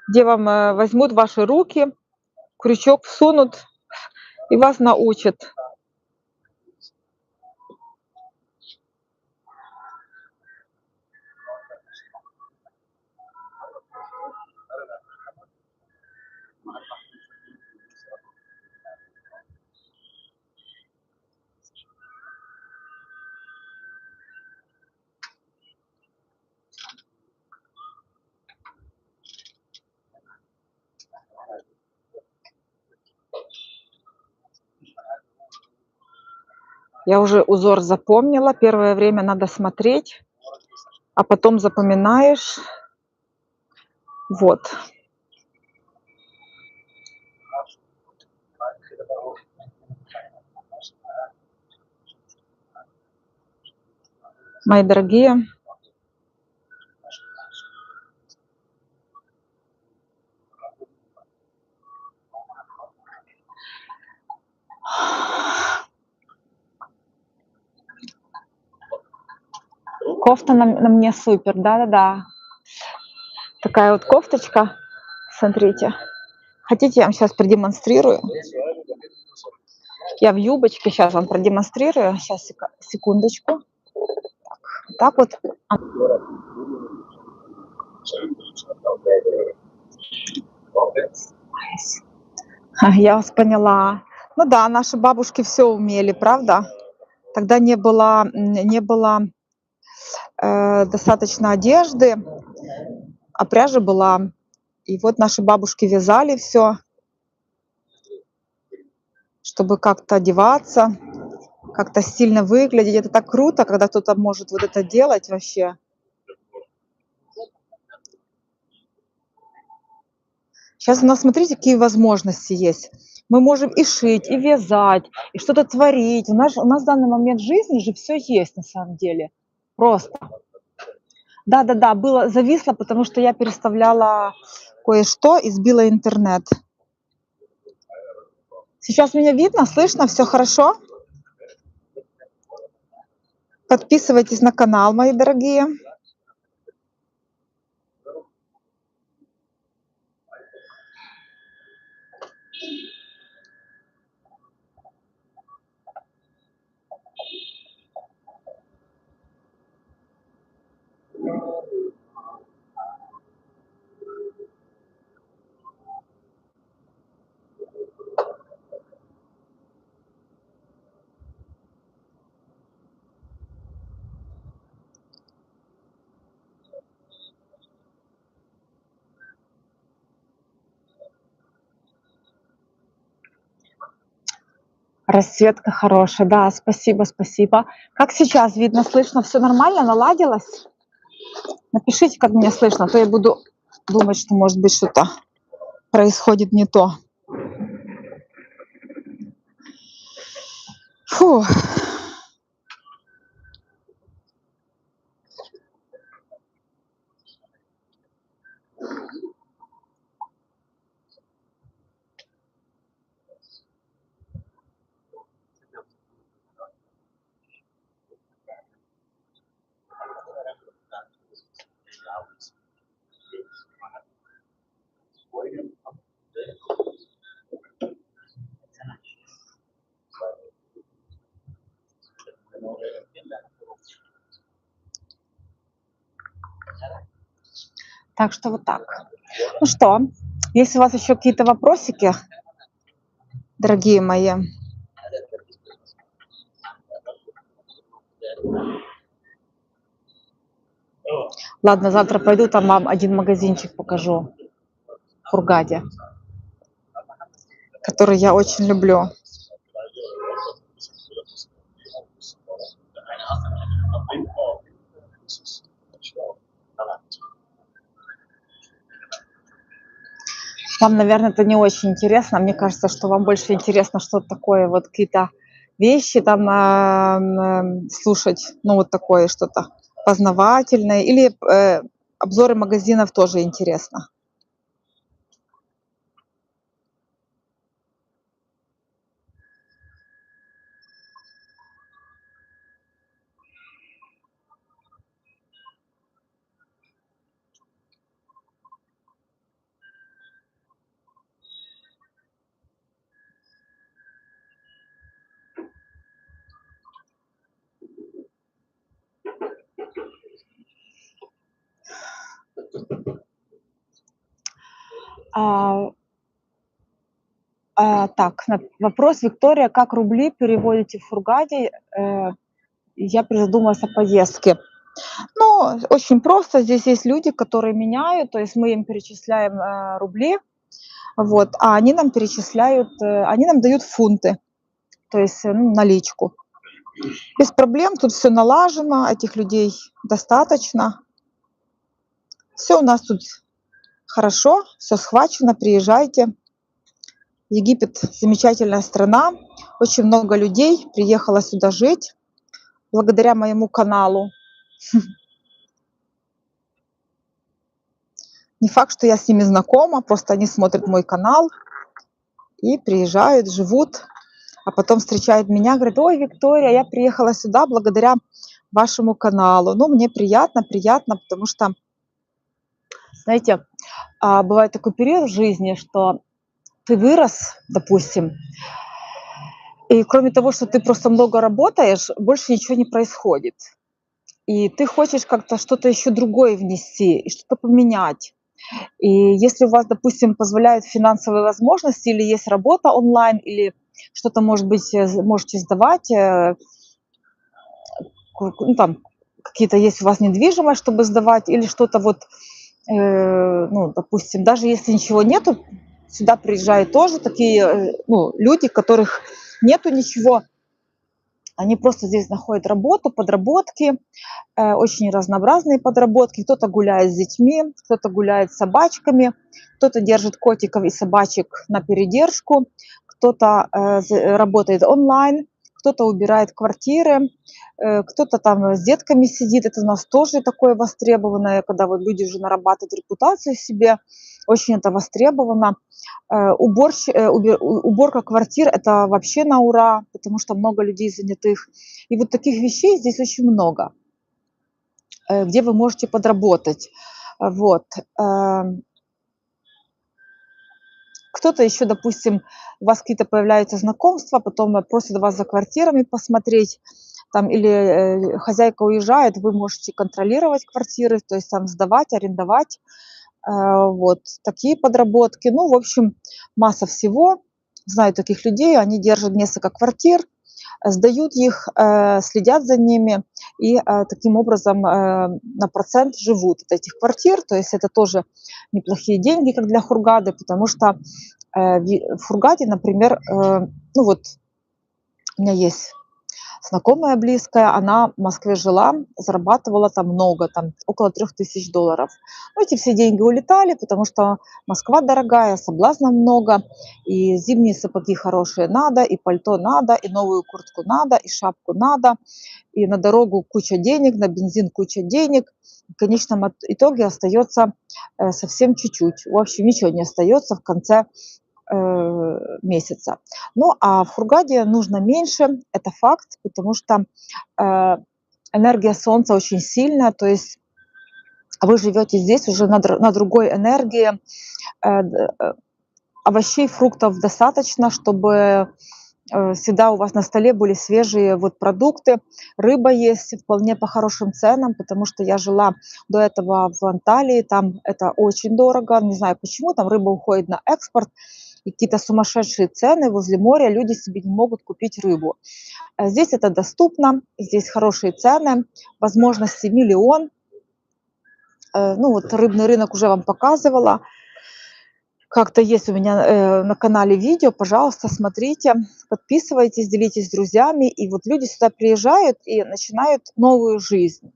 где вам возьмут ваши руки, крючок всунут и вас научат. Я уже узор запомнила. Первое время надо смотреть, а потом запоминаешь. Вот. Мои дорогие, кофта на мне супер, да-да-да. Такая вот кофточка, смотрите. Хотите, я вам сейчас продемонстрирую? Я в юбочке, сейчас вам продемонстрирую. Сейчас, секундочку. Так вот. Я вас поняла. Ну да, наши бабушки все умели, правда? Тогда не было достаточно одежды, а пряжа была. И вот наши бабушки вязали все, чтобы как-то одеваться, как-то стильно выглядеть. Это так круто, когда кто-то может вот это делать вообще. Сейчас у нас, смотрите, какие возможности есть. Мы можем и шить, и вязать, и что-то творить. У нас в данный момент жизни же все есть на самом деле. Просто. Да-да-да, зависло, потому что я переставляла кое-что и сбила интернет. Сейчас меня видно, слышно, все хорошо? Подписывайтесь на канал, мои дорогие. Расцветка хорошая, да, спасибо, спасибо. Как сейчас видно, слышно, все нормально, наладилось? Напишите, как меня слышно, а то я буду думать, что, может быть, что-то происходит не то. Фу. Так что вот так. Ну что, если у вас еще какие-то вопросики, дорогие мои, ладно, завтра пойду, там вам один магазинчик покажу в Хургаде, который я очень люблю. Вам, наверное, это не очень интересно. Мне кажется, что вам больше интересно что-то такое, вот какие-то вещи там слушать, ну вот такое что-то познавательное. Или обзоры магазинов тоже интересно. А, так, вопрос, Виктория, как рубли переводите в Хургаде? Я призадумалась о поездке. Ну, очень просто. Здесь есть люди, которые меняют, то есть мы им перечисляем рубли, вот, а они нам перечисляют, они нам дают фунты, то есть ну, наличку. Без проблем, тут все налажено, этих людей достаточно. Все у нас тут хорошо, все схвачено, приезжайте. Египет замечательная страна, очень много людей приехало сюда жить благодаря моему каналу. Не факт, что я с ними знакома, просто они смотрят мой канал и приезжают, живут, а потом встречают меня, говорят: ой, Виктория, я приехала сюда благодаря вашему каналу. Ну, мне приятно, потому что, знаете, бывает такой период в жизни, что ты вырос, допустим, и кроме того, что ты просто много работаешь, больше ничего не происходит. И ты хочешь как-то что-то еще другое внести и что-то поменять. И если у вас, допустим, позволяют финансовые возможности, или есть работа онлайн, или что-то, может быть, можете сдавать, ну, там какие-то есть у вас недвижимость, чтобы сдавать, или что-то вот, ну, допустим, даже если ничего нету, сюда приезжают тоже такие, ну, люди, которых нету ничего, они просто здесь находят работу, подработки, очень разнообразные подработки. Кто-то гуляет с детьми, кто-то гуляет с собачками, кто-то держит котиков и собачек на передержку, кто-то работает онлайн, кто-то убирает квартиры, кто-то там с детками сидит. Это у нас тоже такое востребованное, когда вот люди уже нарабатывают репутацию себе, очень это востребовано. Уборка квартир – это вообще на ура, потому что много людей занятых. И вот таких вещей здесь очень много, где вы можете подработать. Вот. Кто-то еще, допустим, у вас какие-то появляются знакомства, потом просят вас за квартирами посмотреть, там, или хозяйка уезжает, вы можете контролировать квартиры, то есть там сдавать, арендовать. Вот такие подработки. Ну, в общем, масса всего. Знаю таких людей, они держат несколько квартир, сдают их, следят за ними и таким образом на процент живут от этих квартир. То есть это тоже неплохие деньги, как для Хургады, потому что в Хургаде, например, ну вот у меня есть знакомая близкая, она в Москве жила, зарабатывала там много, там около $3000. Но эти все деньги улетали, потому что Москва дорогая, соблазнов много, и зимние сапоги хорошие надо, и пальто надо, и новую куртку надо, и шапку надо, и на дорогу куча денег, на бензин куча денег. В конечном итоге остается совсем чуть-чуть. В общем, ничего не остается в конце месяца. Ну, а в Хургаде нужно меньше, это факт, потому что энергия Солнца очень сильная, то есть вы живете здесь уже на другой энергии, овощей, фруктов достаточно, чтобы всегда у вас на столе были свежие вот продукты. Рыба есть вполне по хорошим ценам, потому что я жила до этого в Анталии, там это очень дорого, не знаю почему, там рыба уходит на экспорт, и какие-то сумасшедшие цены возле моря, люди себе не могут купить рыбу. Здесь это доступно, здесь хорошие цены, возможности миллион. Ну вот рыбный рынок уже вам показывала. Как-то есть у меня на канале видео, пожалуйста, смотрите, подписывайтесь, делитесь с друзьями. И вот люди сюда приезжают и начинают новую жизнь.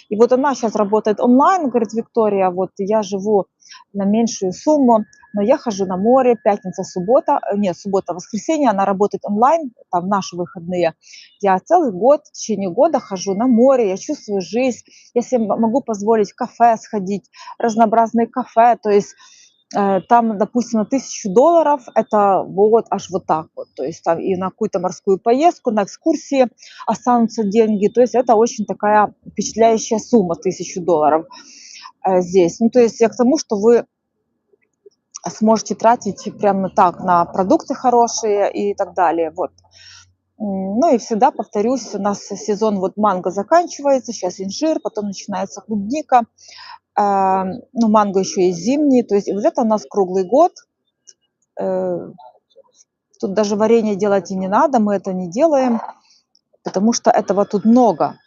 И вот она сейчас работает онлайн, говорит Виктория, вот я живу на меньшую сумму, но я хожу на море, пятница, суббота, нет, суббота, воскресенье, она работает онлайн, там наши выходные. Я целый год, в течение года хожу на море, я чувствую жизнь, я себе могу позволить в кафе сходить, разнообразные кафе, то есть там, допустим, на $1000 это вот аж вот так вот. То есть там и на какую-то морскую поездку, на экскурсии останутся деньги. То есть это очень такая впечатляющая сумма $1000 здесь. Ну, то есть я к тому, что вы сможете тратить прямо так на продукты хорошие и так далее. Вот. Ну и всегда повторюсь, у нас сезон вот манго заканчивается, сейчас инжир, потом начинается клубника. Ну, манго еще есть зимние, то есть вот это у нас круглый год. Тут даже варенье делать и не надо, мы это не делаем, потому что этого тут много.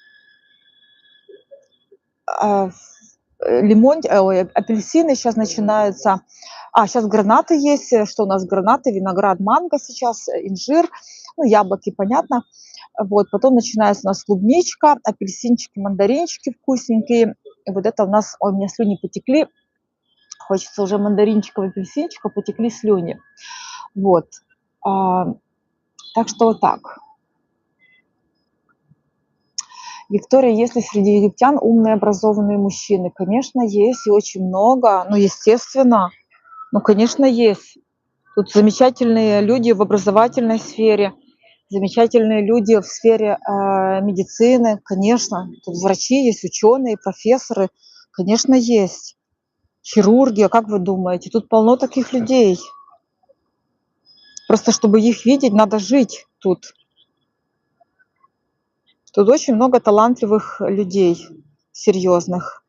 Апельсины сейчас начинаются. Сейчас гранаты есть. Что у нас гранаты? Виноград, манго сейчас, инжир, ну, яблоки, понятно. Вот, потом начинается у нас клубничка, апельсинчики, мандаринчики вкусненькие. И вот это у нас, ой, у меня слюни потекли. Хочется уже мандаринчиков, апельсинчиков, потекли слюни. Вот. Так что вот так. Виктория, есть ли среди египтян умные, образованные мужчины? Конечно, есть, и очень много. Ну, естественно. Ну, конечно, есть. Тут замечательные люди в образовательной сфере, замечательные люди в сфере медицины, конечно. Тут врачи есть, ученые, профессоры. Конечно, есть. Хирурги, а как вы думаете? Тут полно таких людей. Просто чтобы их видеть, надо жить тут. Тут очень много талантливых людей, серьезных.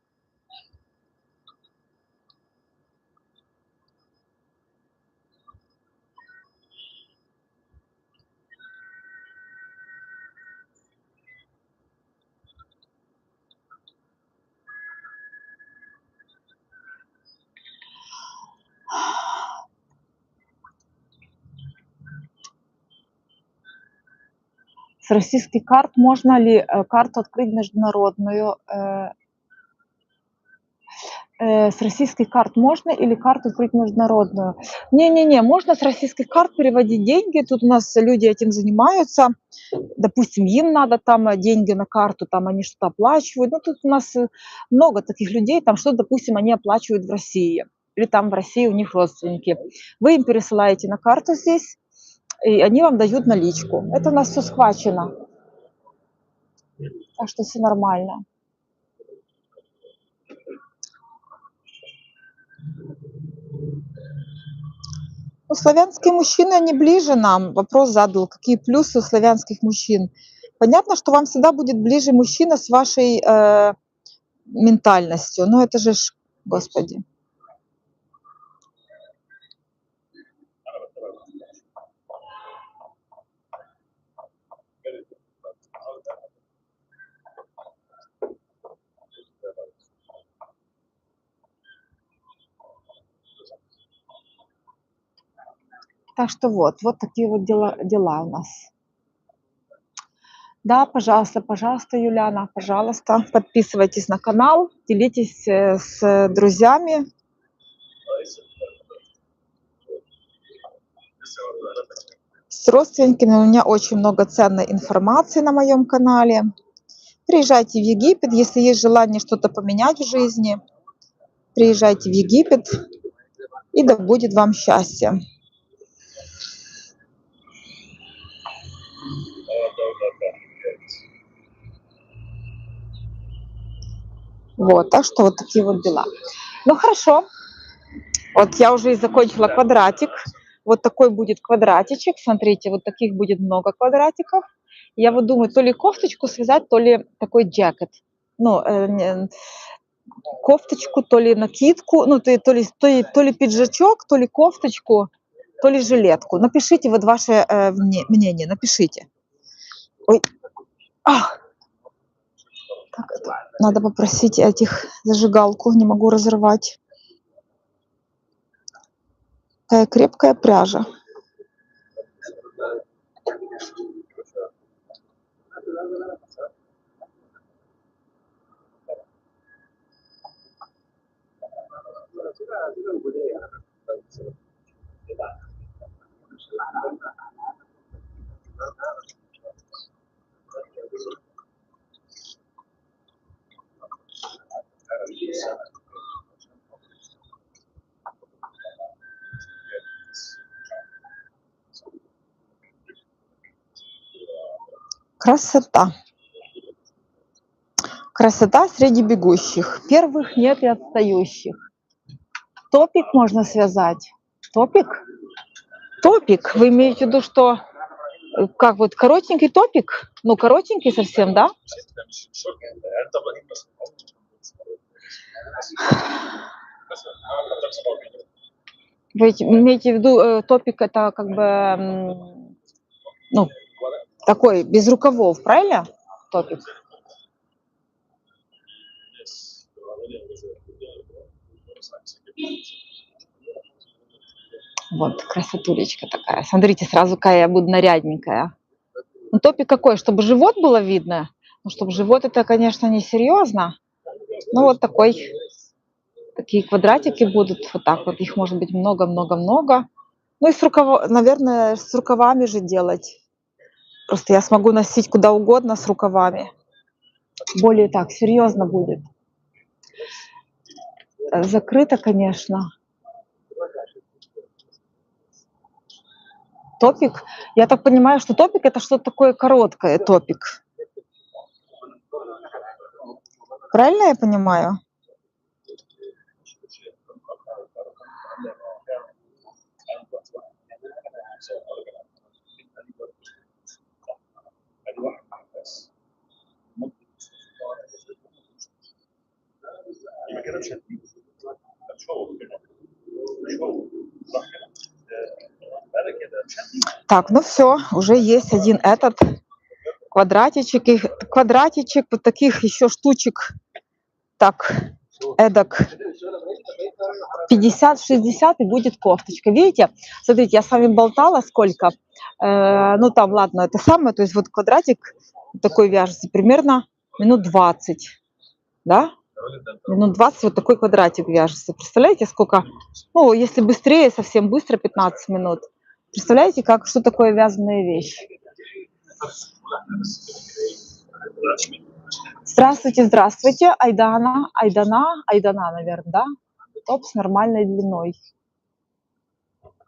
С российских карт можно ли карту открыть международную? С российских карт можно или карту открыть международную? Не-не-не, можно с российских карт переводить деньги. Тут у нас люди этим занимаются. Допустим, им надо там деньги на карту, там они что-то оплачивают. Ну, тут у нас много таких людей, там что, допустим, они оплачивают в России. Или там в России у них родственники. Вы им пересылаете на карту здесь, и они вам дают наличку. Это у нас все схвачено. Так что все нормально. Ну, славянские мужчины, они ближе нам. Вопрос задал, какие плюсы у славянских мужчин. Понятно, что вам всегда будет ближе мужчина с вашей ментальностью. Ну, это же, господи. Так что вот такие вот дела у нас. Да, пожалуйста, пожалуйста, Юлиана, пожалуйста, подписывайтесь на канал, делитесь с друзьями. С родственниками у меня очень много ценной информации на моем канале. Приезжайте в Египет, если есть желание что-то поменять в жизни. Приезжайте в Египет, и да будет вам счастье. Вот, так что вот такие вот дела. Ну, хорошо. Вот я уже и закончила квадратик. Вот такой будет квадратичек. Смотрите, вот таких будет много квадратиков. Я вот думаю, то ли кофточку связать, то ли такой джакет. Ну, кофточку, то ли накидку, ну, то ли пиджачок, то ли кофточку, то ли жилетку. Напишите вот ваше мнение, напишите. Ой, так, надо попросить этих зажигалку, не могу разорвать. Такая крепкая пряжа. Красота. Красота среди бегущих. Первых нет и отстающих. Топик можно связать. Топик? Топик. Вы имеете в виду, что как вот коротенький топик? Ну, коротенький совсем, да? Вы имеете в виду, топик это как бы, ну, такой без рукавов, правильно? Топик. Вот, красотулечка такая. Смотрите, сразу какая я буду нарядненькая. Ну, топик какой? Чтобы живот было видно? Ну, чтобы живот, это, конечно, не серьезно. Ну, вот такие квадратики будут. Вот так вот. Их может быть много-много-много. Ну, и с рукава, наверное, с рукавами же делать. Просто я смогу носить куда угодно с рукавами. Более так, серьезно будет. Закрыто, конечно. Топик. Я так понимаю, что топик это что-то такое короткое, топик. Правильно я понимаю? Так, ну все, уже есть один этот квадратичек, квадратичек, вот таких еще штучек, так, эдак 50-60 и будет кофточка. Видите, смотрите, я с вами болтала сколько, ну там, ладно, это самое, то есть вот квадратик такой вяжется примерно минут 20, да? Минут 20 вот такой квадратик вяжется. Представляете, сколько, ну, если быстрее, совсем быстро, 15 минут. Представляете, что такое вязаная вещь? Здравствуйте, здравствуйте. Айдана, наверное, да? Топ с нормальной длиной.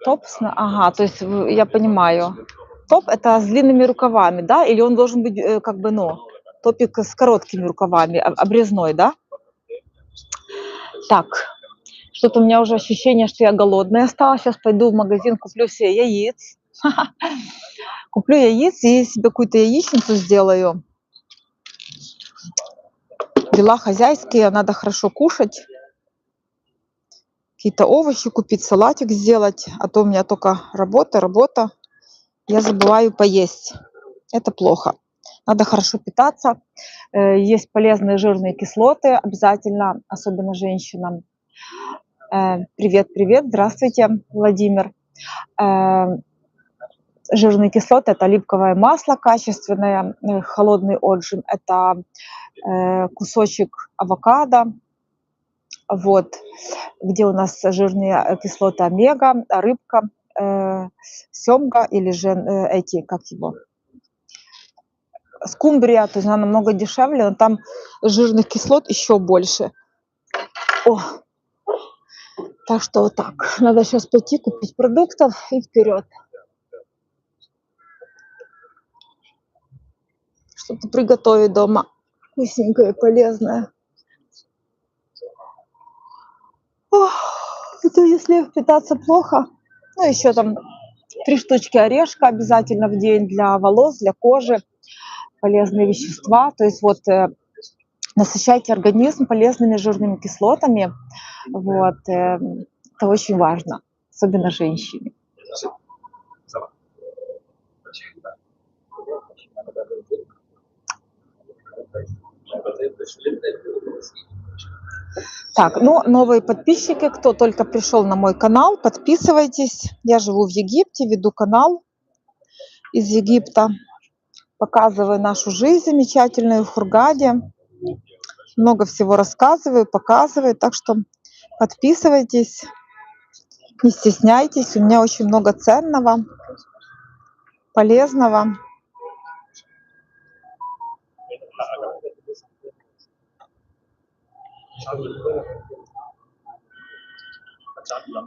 Топ ага, то есть я понимаю. Топ это с длинными рукавами, да? Или он должен быть как бы, ну, топик с короткими рукавами, обрезной, да? Так, что-то у меня уже ощущение, что я голодная стала. Сейчас пойду в магазин, куплю себе яиц. Куплю яиц и себе какую-то яичницу сделаю. Дела хозяйские, надо хорошо кушать. Какие-то овощи купить, салатик сделать. А то у меня только работа. Я забываю поесть. Это плохо. Надо хорошо питаться. Есть полезные жирные кислоты обязательно, особенно женщинам. Привет, здравствуйте, Владимир. Жирные кислоты – это оливковое масло качественное, холодный отжим – это кусочек авокадо, вот, где у нас жирные кислоты омега, рыбка, семга или же эти, как его, скумбрия, то есть она намного дешевле, но там жирных кислот еще больше. О! Так что вот так. Надо сейчас пойти купить продуктов и вперед. Что-то приготовить дома вкусненькое, полезное. Ох, это если питаться плохо, Ну, еще там 3 штучки орешка обязательно в день для волос, для кожи, полезные вещества. То есть вот насыщайте организм полезными жирными кислотами. Вот, это очень важно, особенно женщине. Так, ну, новые подписчики, кто только пришел на мой канал, подписывайтесь. Я живу в Египте, веду канал из Египта, показываю нашу жизнь замечательную в Хургаде. Много всего рассказываю, показываю, так что подписывайтесь, не стесняйтесь. У меня очень много ценного, полезного.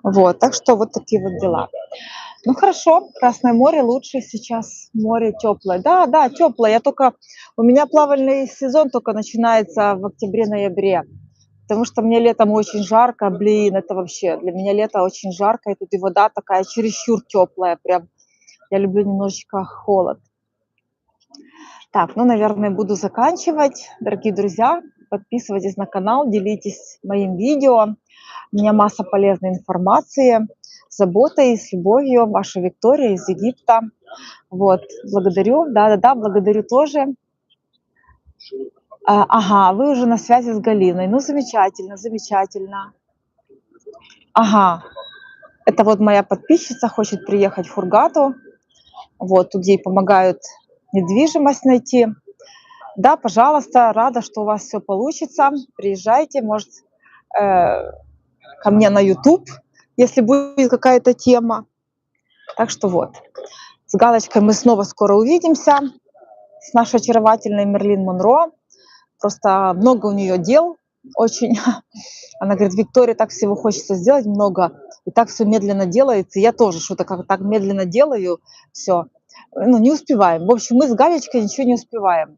Вот, так что вот такие вот дела. Ну хорошо, Красное море лучше сейчас, море теплое. Да, да, теплое. У меня плавательный сезон только начинается в октябре-ноябре, потому что мне летом очень жарко, блин, это вообще, для меня лето очень жарко, и тут и вода такая чересчур теплая, прям, я люблю немножечко холод. Так, ну, наверное, буду заканчивать. Дорогие друзья, подписывайтесь на канал, делитесь моим видео. У меня масса полезной информации. С заботой и с любовью. Ваша Виктория из Египта. Вот, благодарю. Да-да-да, благодарю тоже. Ага, вы уже на связи с Галиной. Ну, замечательно, замечательно. Ага, это вот моя подписчица хочет приехать в Хургаду. Вот, тут ей помогают недвижимость найти. Да, пожалуйста, рада, что у вас все получится. Приезжайте, может, ко мне на YouTube, если будет какая-то тема. Так что вот, с Галочкой мы снова скоро увидимся, с нашей очаровательной Мерлин Монро. Просто много у нее дел, очень. Она говорит, Виктория, так всего хочется сделать много, и так все медленно делается. И я тоже что-то как так медленно делаю, все. Ну, не успеваем. В общем, мы с Галечкой ничего не успеваем.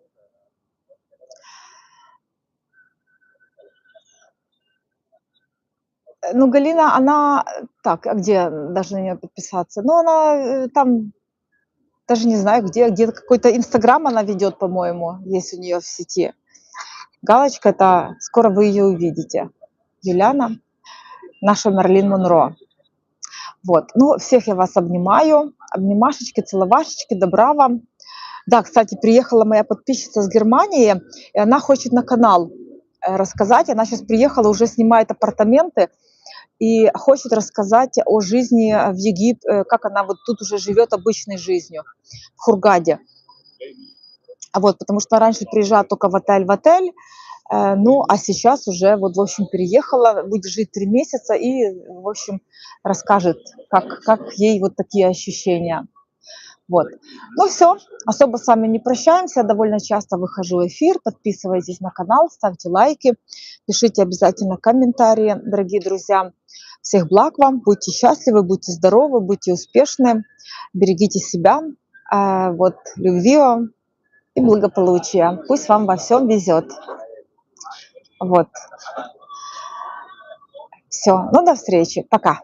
Ну, Галина, она так, а где даже на нее подписаться? Ну, она там, даже не знаю, где какой-то Инстаграм она ведет, по-моему, есть у нее в сети. Галочка, это скоро вы ее увидите. Юлиана, наша Мерлин Монро. Вот, ну, всех я вас обнимаю. Обнимашечки, целовашечки, добра вам. Да, кстати, приехала моя подписчица с Германии, и она хочет на канал рассказать. Она сейчас приехала, уже снимает апартаменты и хочет рассказать о жизни в Египте, как она вот тут уже живет обычной жизнью в Хургаде. Вот, потому что раньше приезжала только в отель, ну, а сейчас уже, вот, в общем, переехала, будет жить 3 месяца и, в общем, расскажет, как ей вот такие ощущения. Вот. Ну все, особо с вами не прощаемся, я довольно часто выхожу в эфир, подписывайтесь на канал, ставьте лайки, пишите обязательно комментарии, дорогие друзья. Всех благ вам, будьте счастливы, будьте здоровы, будьте успешны, берегите себя, вот, любви вам и благополучия. Пусть вам во всем везет. Вот. Все, ну до встречи, пока.